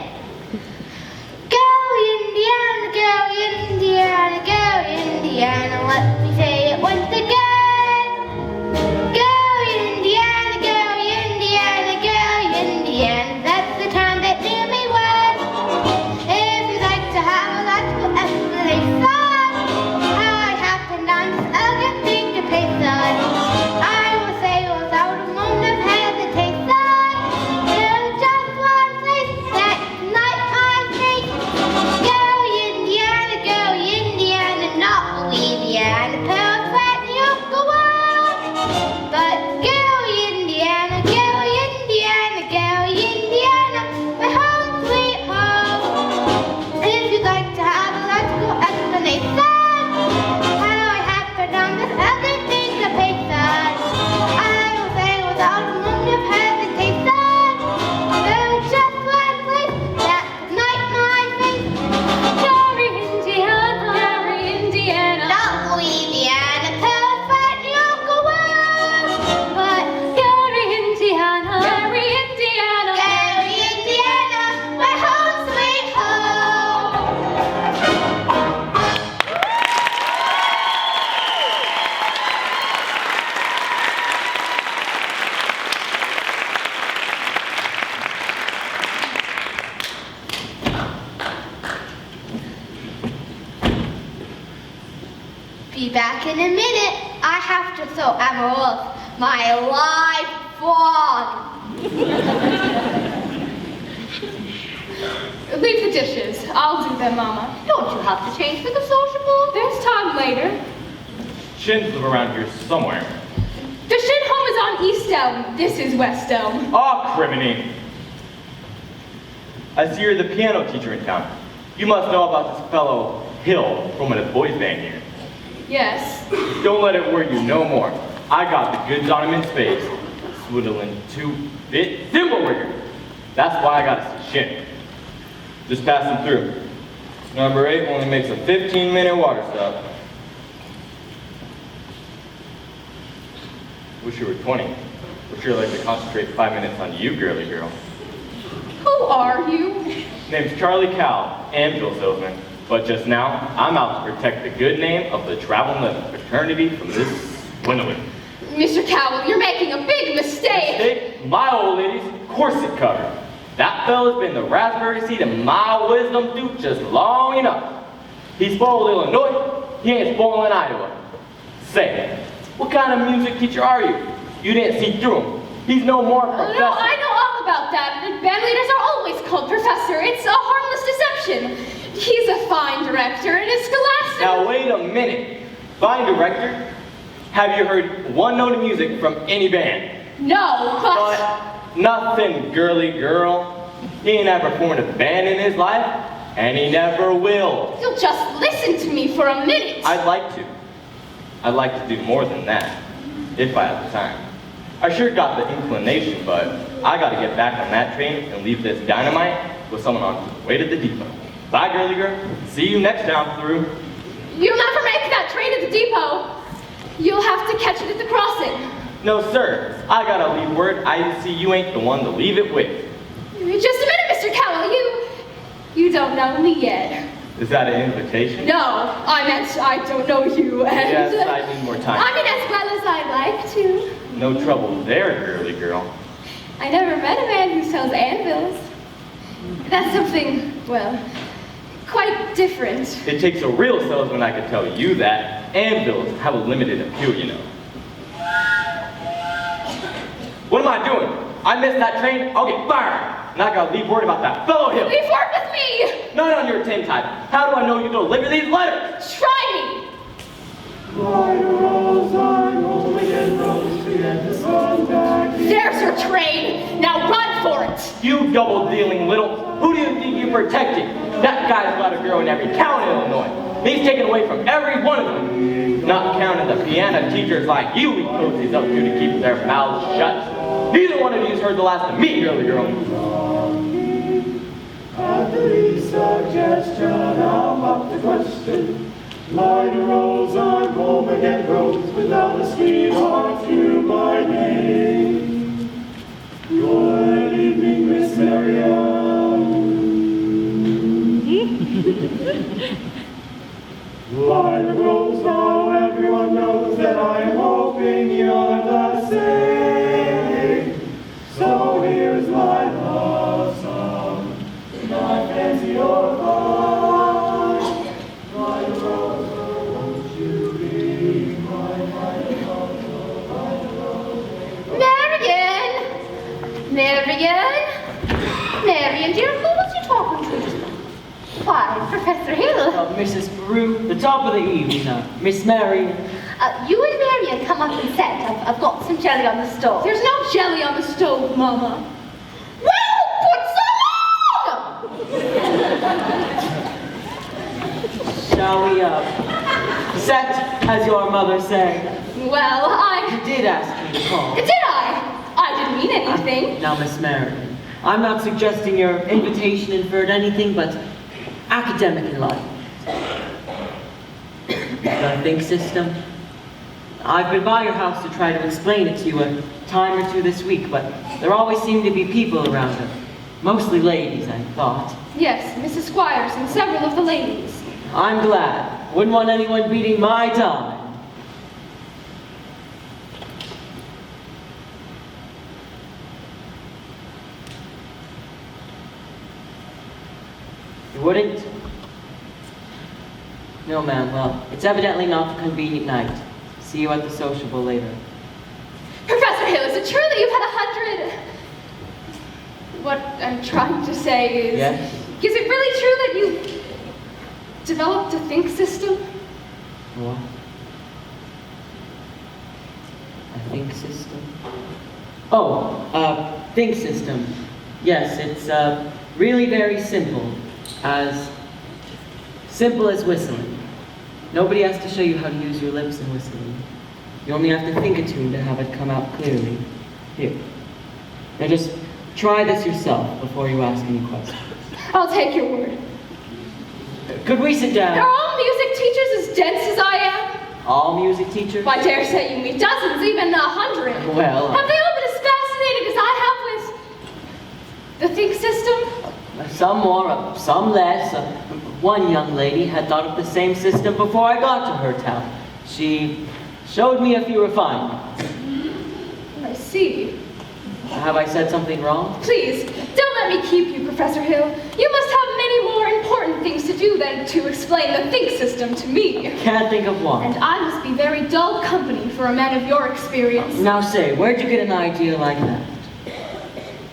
Be back in a minute. I have to throw Emma off my live frog. Leave the dishes. I'll do them, Mama. Don't you have to change for the sociable? There's time later. Shins live around here somewhere. The Shin home is on East Elm. This is West Elm. Ah, criminy. I see you're the piano teacher in town. You must know about this fellow Hill from a boys band here. Yes. Don't let it worry you no more. I got the goods on him in spades. Swiddling 2-bit thimble rigger. That's why I got a Shin. Just pass him through. Number 8 only makes a 15-minute water stop. Wish you were 20. Would sure like to concentrate 5 minutes on you, girly girl. Who are you? Name's Charlie Cowell, ambulance salesman. But just now, I'm out to protect the good name of the Travel Nut fraternity from this swindling. Mr. Cowell, you're making a big mistake. Mistake? My old lady's corset cover. That fella's been the raspberry seed in my wisdom tooth just long enough. He spoiled Illinois, he ain't spoiling Iowa. Say, what kind of music teacher are you? You didn't see through him. He's no more a professor. No, I know all about that. Band leaders are always called professor. It's a harmless deception. He's a fine director and is scholastic. Now wait a minute. Fine director? Have you heard one note of music from any band? No, but Nothing, girly girl. He ain't ever formed a band in his life, and he never will. you'll just listen to me for a minute. I'd like to. I'd like to do more than that, if I had the time. I sure got the inclination, but I gotta get back on that train and leave this dynamite with someone on the way to the depot. Bye, girly girl. See you next time through. You'll never make that train at the depot. You'll have to catch it at the crossing. No, sir. I gotta leave word I see you ain't the one to leave it with. Just a minute, Mr. Cowell. You don't know me yet. Is that an invitation? No, I meant I don't know you. And Yes, I need more time. I mean, as well as I'd like to. No trouble there, girly girl. I never met a man who sells anvils. That's something, well, quite different. It takes a real salesman, I can tell you that. Anvils have a limited appeal, you know. What am I doing? I missed that train, I'll get fired. And I gotta leave word about that fellow Hill. Leave word with me! Not on your tin type. How do I know you deliver these letters? Try me! There's your train. Now run for it. You double-dealing little... Who do you think you're protecting? That guy's got a girl in every town in Illinois. He's taken away from every one of them. Not counting the piano teachers like you he cozies up to keep their mouths shut. Neither one of you's heard the last of me, girly girl. At the least suggestion, I'll up the question. Light rose, I'm home again, rose, without a sweetheart to my name. Good evening, Miss Marian. Light rose, now everyone knows that I'm hoping you're the same. So here's my love song, my fancy or mine. Light rose, won't you be my love, Marian! Marian, dear, who was you talking to just now? Why, Professor Hill. Mrs. Peru, the top of the evening, Miss Marian. You and Marian come up and set. I've got some jelly on the stove. There's no jelly on the stove, Mama. Well, put some on! Shall we, set, as your mother said? Well, You did ask me to call. Did I? I didn't mean anything. Now, Miss Marian, I'm not suggesting your invitation inferred anything but academic enlightenment. The think system. I've been by your house to try to explain it to you a time or two this week, but there always seem to be people around her. Mostly ladies, I thought. Yes, Mrs. Squires and several of the ladies. I'm glad. Wouldn't want anyone beating my time. You wouldn't? No, ma'am. Well, it's evidently not a convenient night. See you at the sociable later. Professor Hill, is it true that you've had 100... What I'm trying to say is... Yes? Is it really true that you developed a think system? What? A think system? Oh, think system. Yes, it's really very simple. As simple as whistling. Nobody has to show you how to use your lips in whistling. You only have to think a tune to have it come out clearly. Here. Now just try this yourself before you ask any questions. I'll take your word. Could we sit down? Are all music teachers as dense as I am? All music teachers? I dare say you meet dozens, even 100. Well... Have they all been as fascinated as I have with the think system? Some more, some less. One young lady had thought of the same system before I got to her town. She showed me a few refinements. I see. Have I said something wrong? Please, don't let me keep you, Professor Hill. You must have many more important things to do than to explain the think system to me. Can't think of one. And I must be very dull company for a man of your experience. Now say, where'd you get an idea like that?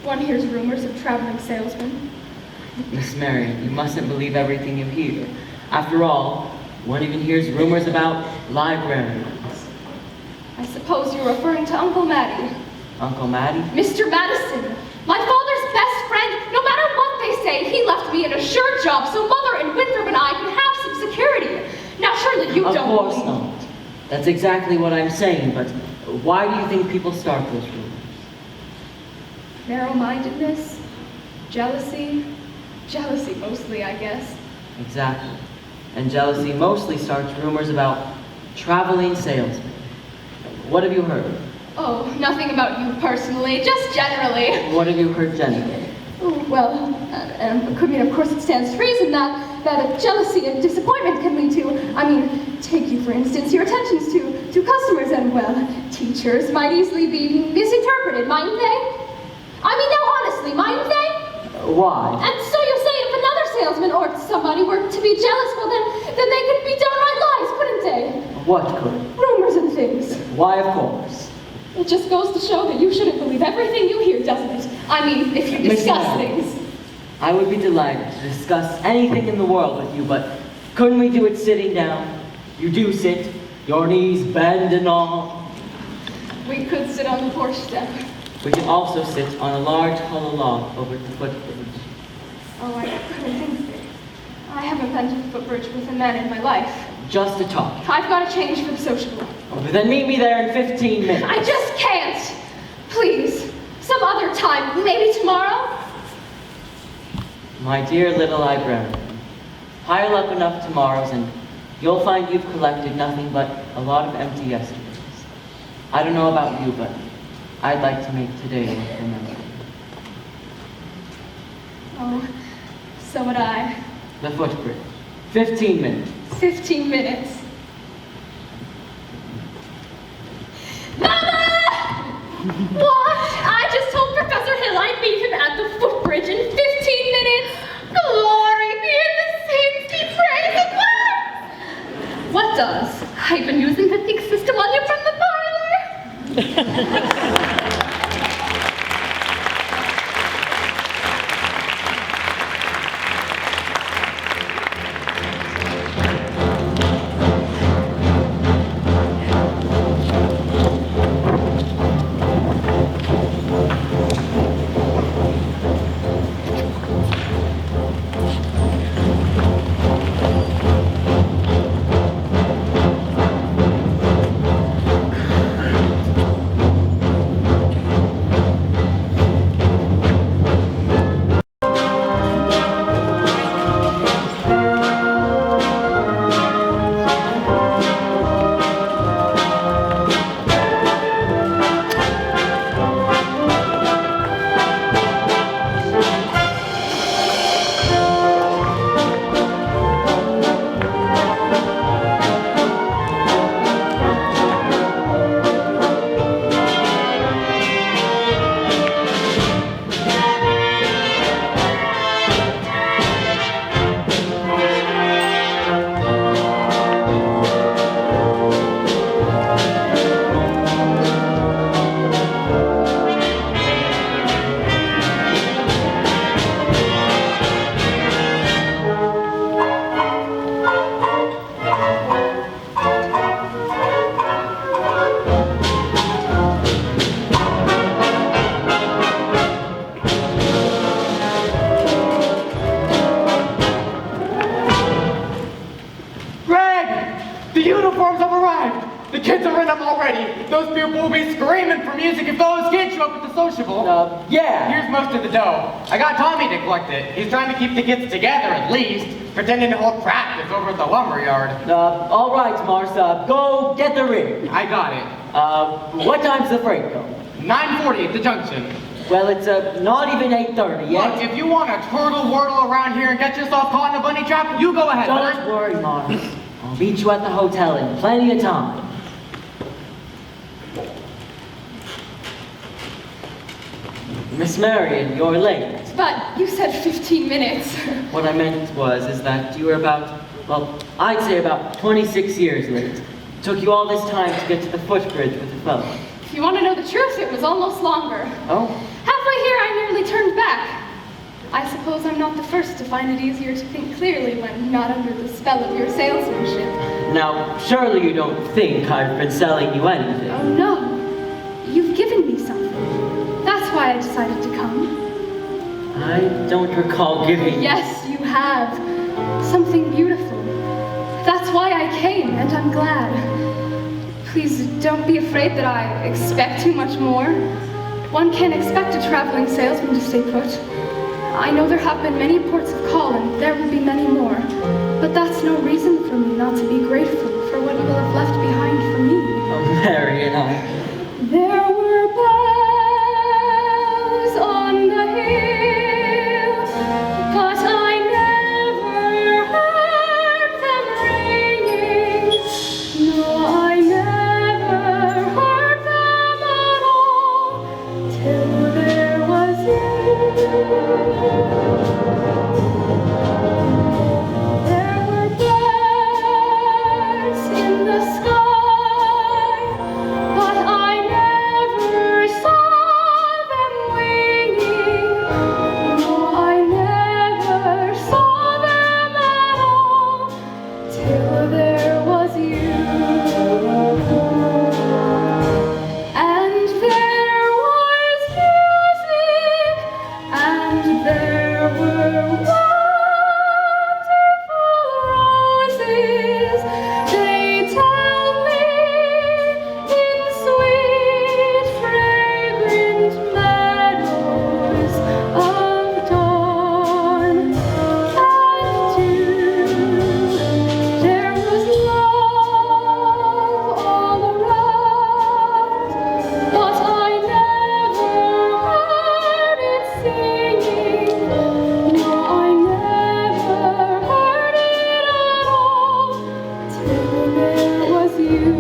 One hears rumors of traveling salesmen. Miss Marian, you mustn't believe everything you hear. After all, one even hears rumors about librarians. I suppose you're referring to Uncle Matty. Uncle Matty? Mr. Madison, my father's best friend. No matter what they say, he left me an assured job so Mother and Winthrop and I can have some security. Now surely you don't Of course believe... not. That's exactly what I'm saying, but why do you think people start those rumors? Narrow-mindedness, jealousy mostly, I guess. Exactly. And jealousy mostly starts rumors about traveling salesmen. What have you heard? Oh, nothing about you personally, just generally. What have you heard generally? Oh, well, of course it stands to reason that jealousy and disappointment can lead to, take you for instance, your attentions to customers and, well, teachers might easily be misinterpreted, mightn't they? Now honestly, mightn't they? Why? And so you say if another salesman or somebody were to be jealous, well then they could be downright lies, couldn't they? What could? Rumors and things. Why, of course. It just goes to show that you shouldn't believe everything you hear, doesn't it? If you discuss things. I would be delighted to discuss anything in the world with you, but couldn't we do it sitting down? You do sit, your knees bend and all. We could sit on the porch step. We can also sit on a large hollow log over the footbridge. Oh, I couldn't think of it. I haven't been to the footbridge with a man in my life. Just to talk. I've got to change for the sociable. Oh, then meet me there in 15 minutes. I just can't. Please. Some other time. Maybe tomorrow? My dear little librarian, pile up enough tomorrows and you'll find you've collected nothing but a lot of empty yesterdays. I don't know about you, but I'd like to make today worth remembering. Oh, so would I. The footbridge. 15 minutes. 15 minutes. Mama! What? I just told Professor Hill I'd meet him at the footbridge in 15 minutes. Glory be in the saints, be praised God! What does? I've been using the think system on you from the parlor. them already. Those people will be screaming for music if those kids show up at the sociable. Yeah. Here's most of the dough. I got Tommy to collect it. He's trying to keep the kids together at least, pretending to hold practice over at the lumberyard. All right, Mars, go get the rig. I got it. What time's the freight go? 9:40 at the junction. Well, it's not even 8:30 yet. Look, if you want to turtle-wordle around here and get yourself caught in a bunny trap, you go ahead. Don't worry, Mars. I'll meet you at the hotel in plenty of time. Miss Marian, you're late. But you said 15 minutes. What I meant is that you were about, well, I'd say about 26 years late. It took you all this time to get to the footbridge with the fellow. If you want to know the truth, it was almost longer. Oh? Halfway here, I nearly turned back. I suppose I'm not the first to find it easier to think clearly when not under the spell of your salesmanship. Now, surely you don't think I've been selling you anything? Oh, no. You've given me something. That's why I decided to come. I don't recall giving... Yes, you have. Something beautiful. That's why I came, and I'm glad. Please don't be afraid that I expect too much more. One can't expect a traveling salesman to stay put. I know there have been many ports of call, and there will be many more. But that's no reason for me not to be grateful for what you will have left behind for me. Oh, Marian, There were bells on the hill, but I never heard them ringing. No, I never heard them at all till there was you. There were birds in the sky, but I never saw them winging. No, I never saw them at all till there was you. And there was music, and there were wonderful roses. They tell me in sweet, fragrant meadows of dawn and dew. There was love all around, but I never heard it singing. No, I never heard it at all till there was you.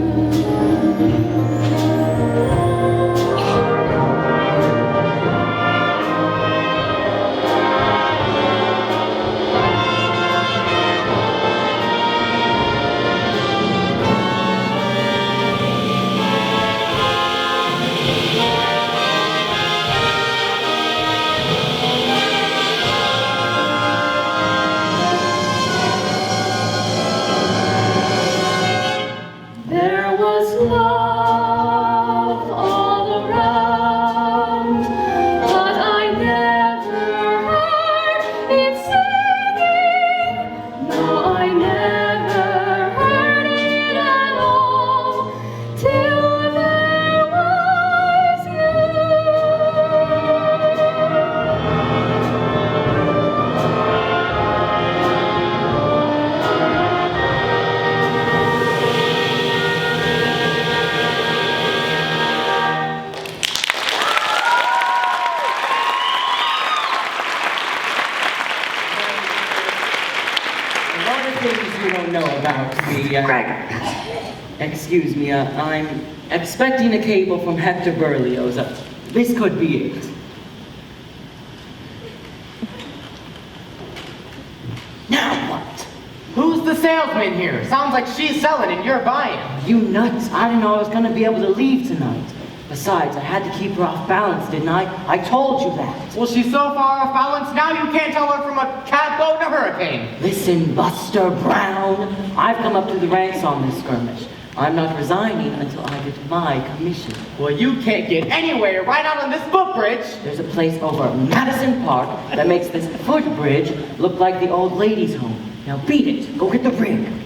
There was love all around, but I never heard it singing. No, I never heard it at all till there was you. One of the things you don't know about me, excuse me, I'm expecting a cable from Hector Berlioz. This could be it. Now what? Who's the salesman here? Sounds like she's selling and you're buying. You nuts, I didn't know I was gonna be able to leave tonight. Besides, I had to keep her off balance, didn't I? I told you that. Well, she's so far off balance now you can't tell her from a catboat in a hurricane. Listen, Buster Brown, I've come up through the ranks on this skirmish. I'm not resigning until I get my commission. Well, you can't get anywhere right out on this footbridge. There's a place over at Madison Park that makes this footbridge look like the old ladies' home. Now beat it. Go get the ring.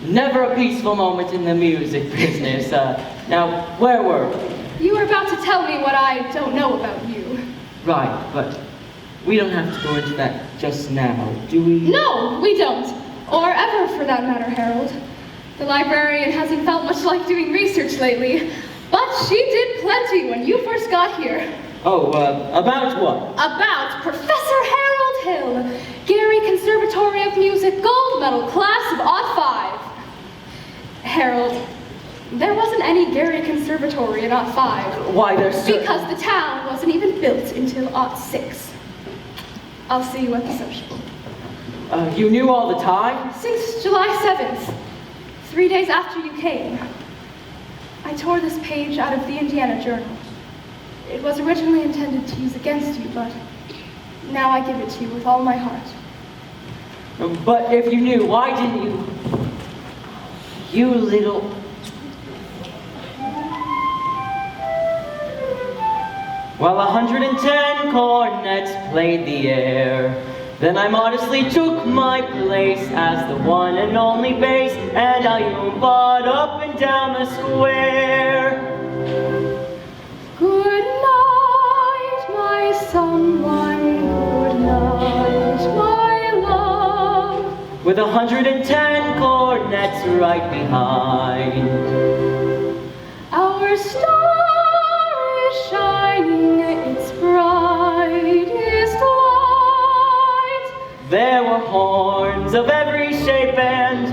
Never a peaceful moment in the music business. Now, where were we? You were about to tell me what I don't know about you. Right, but we don't have to go into that just now, do we? No, we don't. Or ever, for that matter, Harold. The librarian hasn't felt much like doing research lately, but she did plenty when you first got here. Oh, about what? About Professor Harold Hill, Gary Conservatory of Music Gold Medal Class of '05. Harold, there wasn't any Gary Conservatory in '05. Why, there's Because the town wasn't even built until '06. I'll see you at the social. You knew all the time? Since July 7th, 3 days after you came. I tore this page out of the Indiana Journal. It was originally intended to use against you, but now I give it to you with all my heart. But if you knew, why didn't you? You little... Well, 110 cornets played the air. Then I modestly took my place as the one and only bass, and I oomped up and down the square. Good night, my someone, good night, my love. With 110 cornets right behind. Our star is shining its brightest light. There were horns of every shape and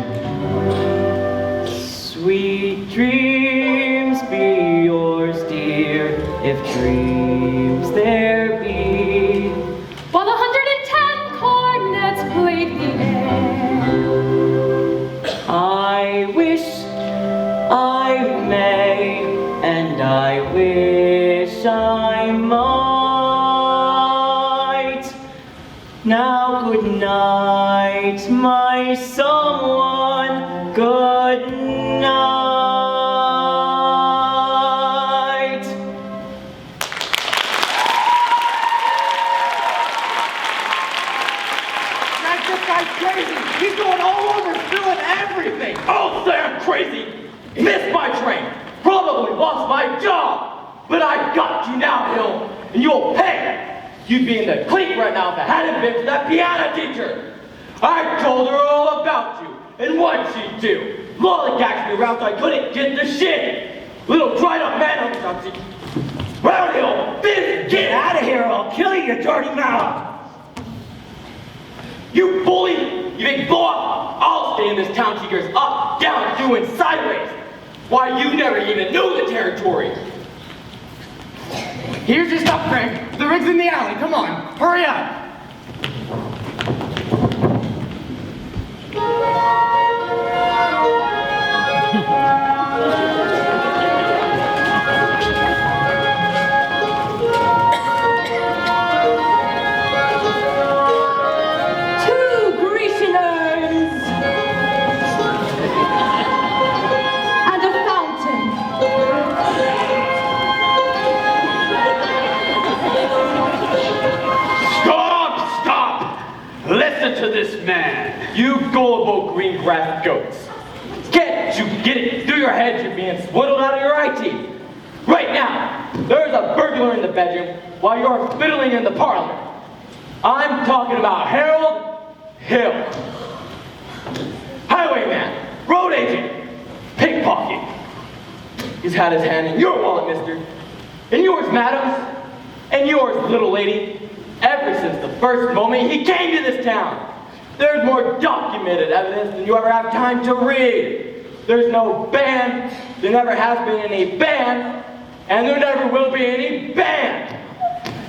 sweet dreams be yours, dear, if dreams there be. While 110 cornets played the air. I wish I may, and I wish I might. Now good night, my someone, good night. This guy's crazy. He's going all over, spilling everything. I'll say I'm crazy. Missed my train. Probably lost my job. But I got you now, Hill. And you'll pay. You'd be in the clink right now if it hadn't been for that piano teacher. I told her all about you. And what'd she do? Lollygagged me around so I couldn't get the shit. Little dried up man on the Round Hill, get out of here or I'll kill you, you dirty mouth. You bully! You big boss! I'll stay in this town till yours up, down, doing sideways. Why, you never even knew the territory. Here's your stuff, Frank. The rig's in the alley. Come on, hurry up. Listen to this man, you gullible green grass goats. Can't you get it through your head you're being swindled out of your eye teeth? Right now, there's a burglar in the bedroom while you're fiddling in the parlor. I'm talking about Harold Hill. Highwayman, road agent, pickpocket. He's had his hand in your wallet, mister. And yours, madam. And yours, little lady. Ever since the first moment he came to this town. There's more documented evidence than you ever have time to read. There's no band, there never has been any band, and there never will be any band.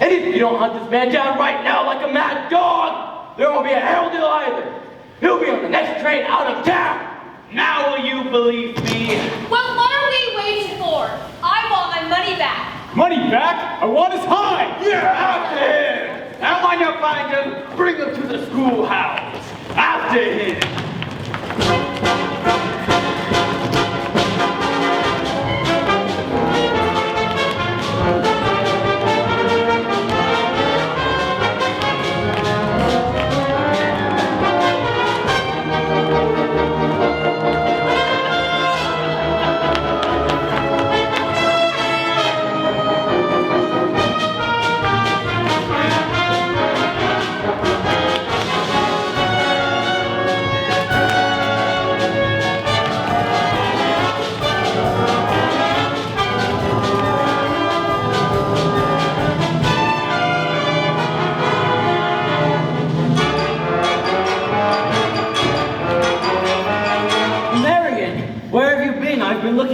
And if you don't hunt this man down right now like a mad dog, there won't be a Harold Hill either. He'll be on the next train out of town. Now will you believe me? Well, what are we waiting for? I want my money back. Money back? I want his hide! You're after him! And when you find him, bring him to the schoolhouse. After him!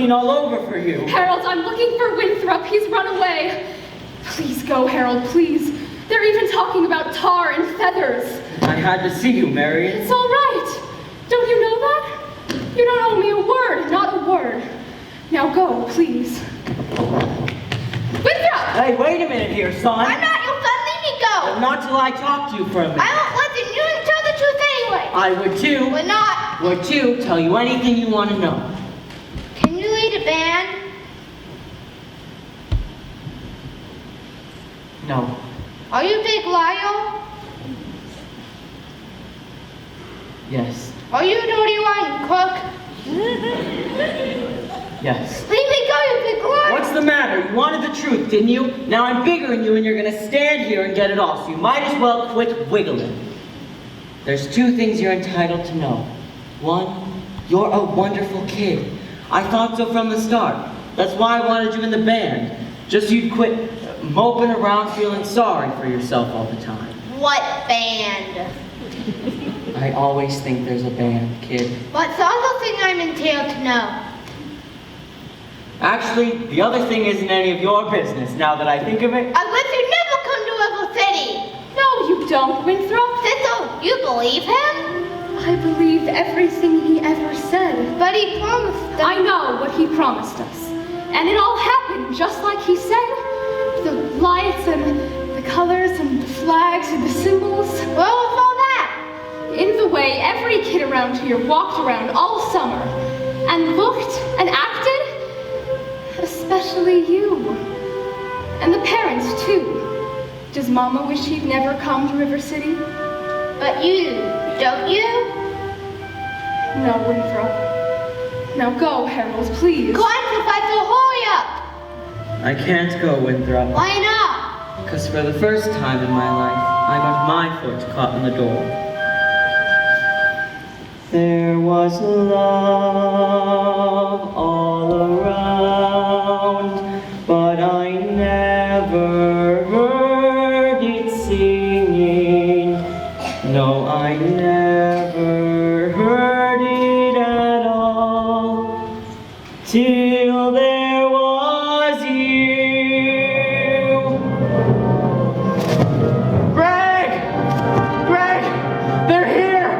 looking all over for you. Harold, I'm looking for Winthrop. He's run away. Please go, Harold, please. They're even talking about tar and feathers. I had to see you, Marian. It's all right. Don't you know that? You don't owe me a word, not a word. Now go, please. Winthrop! Hey, wait a minute here, son. I'm not your son. Leave me go. Not till I talk to you for a minute. I won't listen. You didn't tell the truth anyway. I would too. Would not. Would too. Tell you anything you want to know. Can you lead a band? No. Are you Big Lyle? Yes. Are you Dirty Rotten Cook? Yes. Leave me go, you big lord. What's the matter? You wanted the truth, didn't you? Now I'm bigger than you and you're gonna stand here and get it all, so you might as well quit wiggling. There's two things you're entitled to know. One, you're a wonderful kid. I thought so from the start. That's why I wanted you in the band. Just so you'd quit moping around feeling sorry for yourself all the time. What band? I always think there's a band, kid. What's the other thing I'm entailed to know? Actually, the other thing isn't any of your business, now that I think of it. I wish you'd never come to River City. No, you don't, Winthrop. Thistle, you believe him? I believe everything he ever said. But he promised that. I know what he promised us. And it all happened just like he said. The lights and the colors and the flags and the symbols. Where was all that? In the way every kid around here walked around all summer and looked and acted. Especially you. And the parents, too. Does Mama wish he'd never come to River City? But you, don't you? No, Winthrop. Now go, Harold, please. Go on, Professor, hurry up. I can't go, Winthrop. Why not? Because for the first time in my life, I got my foot caught in the door. There was love all around, but I never heard it singing. No, I never heard it at all, till there was you. Greg! Greg! They're here!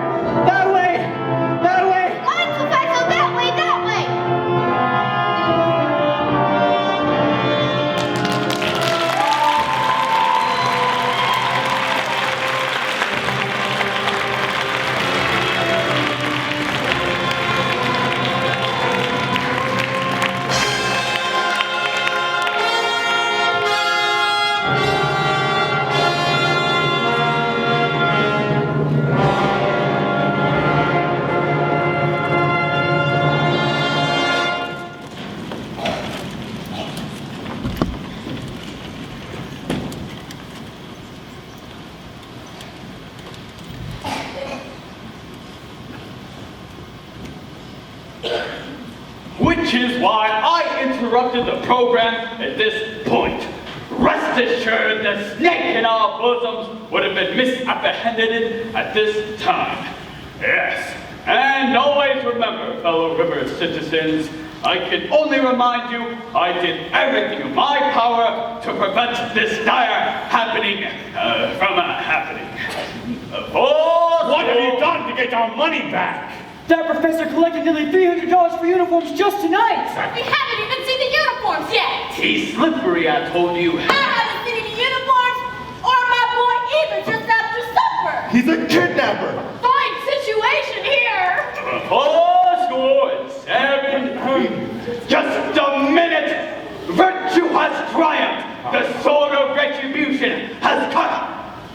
That way! That way! Go on, Professor, that way, that way. Which is why I interrupted the program at this point. Rest assured the snake in our bosoms would have been misapprehended at this time. Yes, and always remember, fellow river citizens, I can only remind you I did everything in my power to prevent this dire happening from happening. What have you done to get our money back? That professor collected nearly $300 for uniforms just tonight. We haven't even seen the uniforms yet. He's slippery, I told you. I haven't seen any uniforms or my boy either just after supper. He's a kidnapper. Fine situation here. 4-7. Just a minute. Virtue has triumphed. The sword of retribution has cut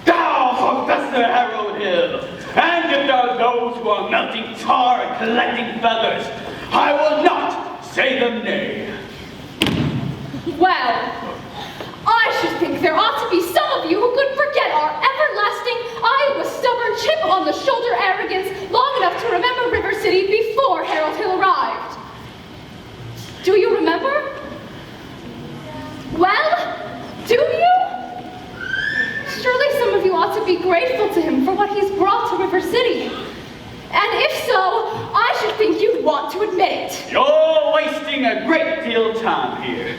down Professor Harold Hill. And if there are those who are melting tar and collecting feathers, I will not say them nay. Well, I should think there ought to be some of you who could forget our everlasting Iowa stubborn chip on the shoulder arrogance long enough to remember River City before Harold Hill arrived. Do you remember? Well, do you? Surely some of you ought to be grateful to him for what he's brought to River City. And if so, I should think you'd want to admit it. You're wasting a great deal of time here.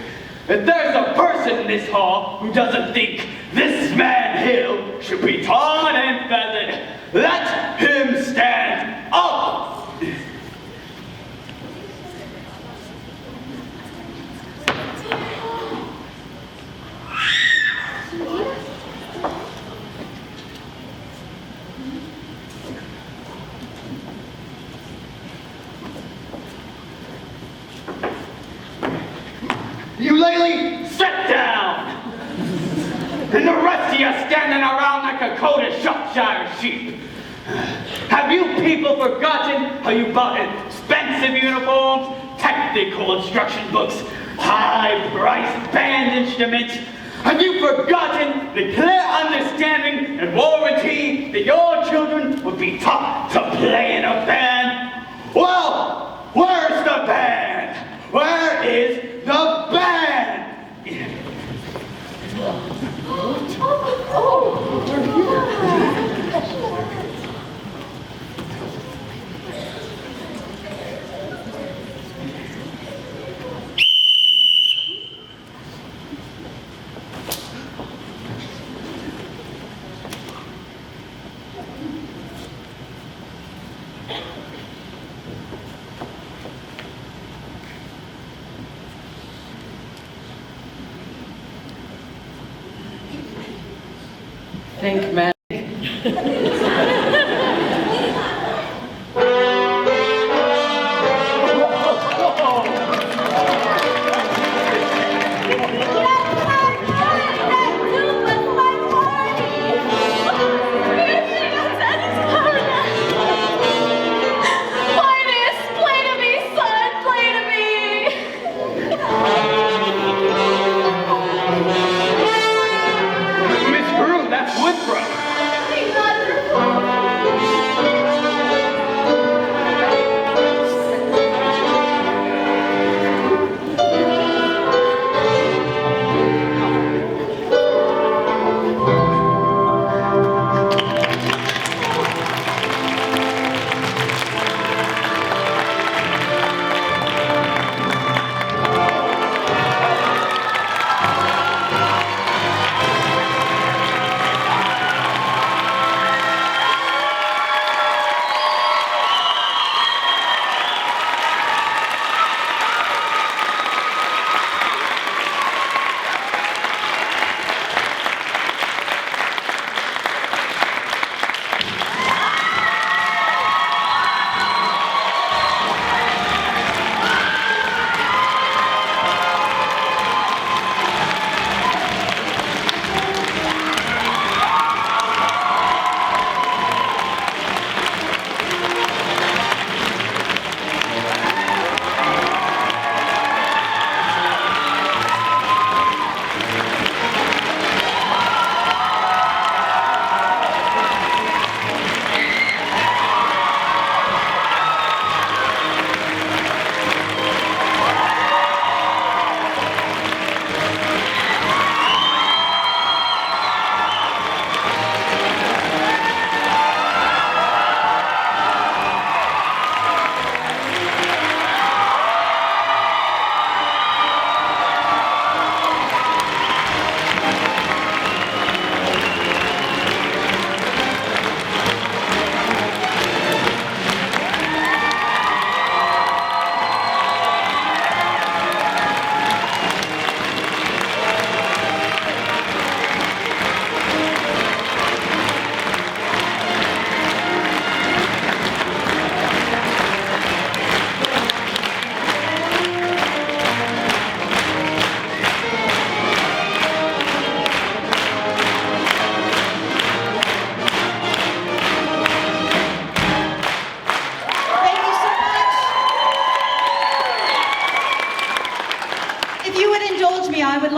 If there's a person in this hall who doesn't think this man Hill should be tarred and feathered, let him stand up! You lady, sit down! And the rest of you standing around like a coat of Shropshire sheep. Have you people forgotten how you bought expensive uniforms, technical instruction books, high-priced band instruments? Have you forgotten the clear understanding and warranty that your children would be taught to play in a band? Well, where's the band? Where is the band? Think, man. That's Winthrop.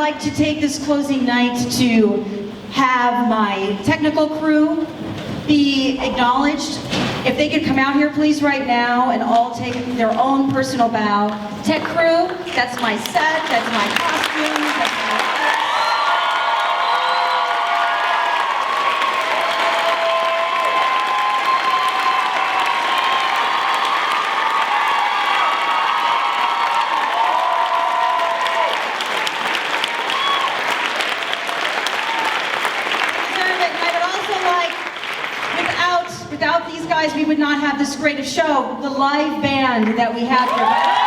like to take this closing night to have my technical crew be acknowledged. If they could come out here please right now and all take their own personal bow. Tech crew, that's my set, that's my costume, that's my... these guys, we would not have this great a show, the live band that we have here.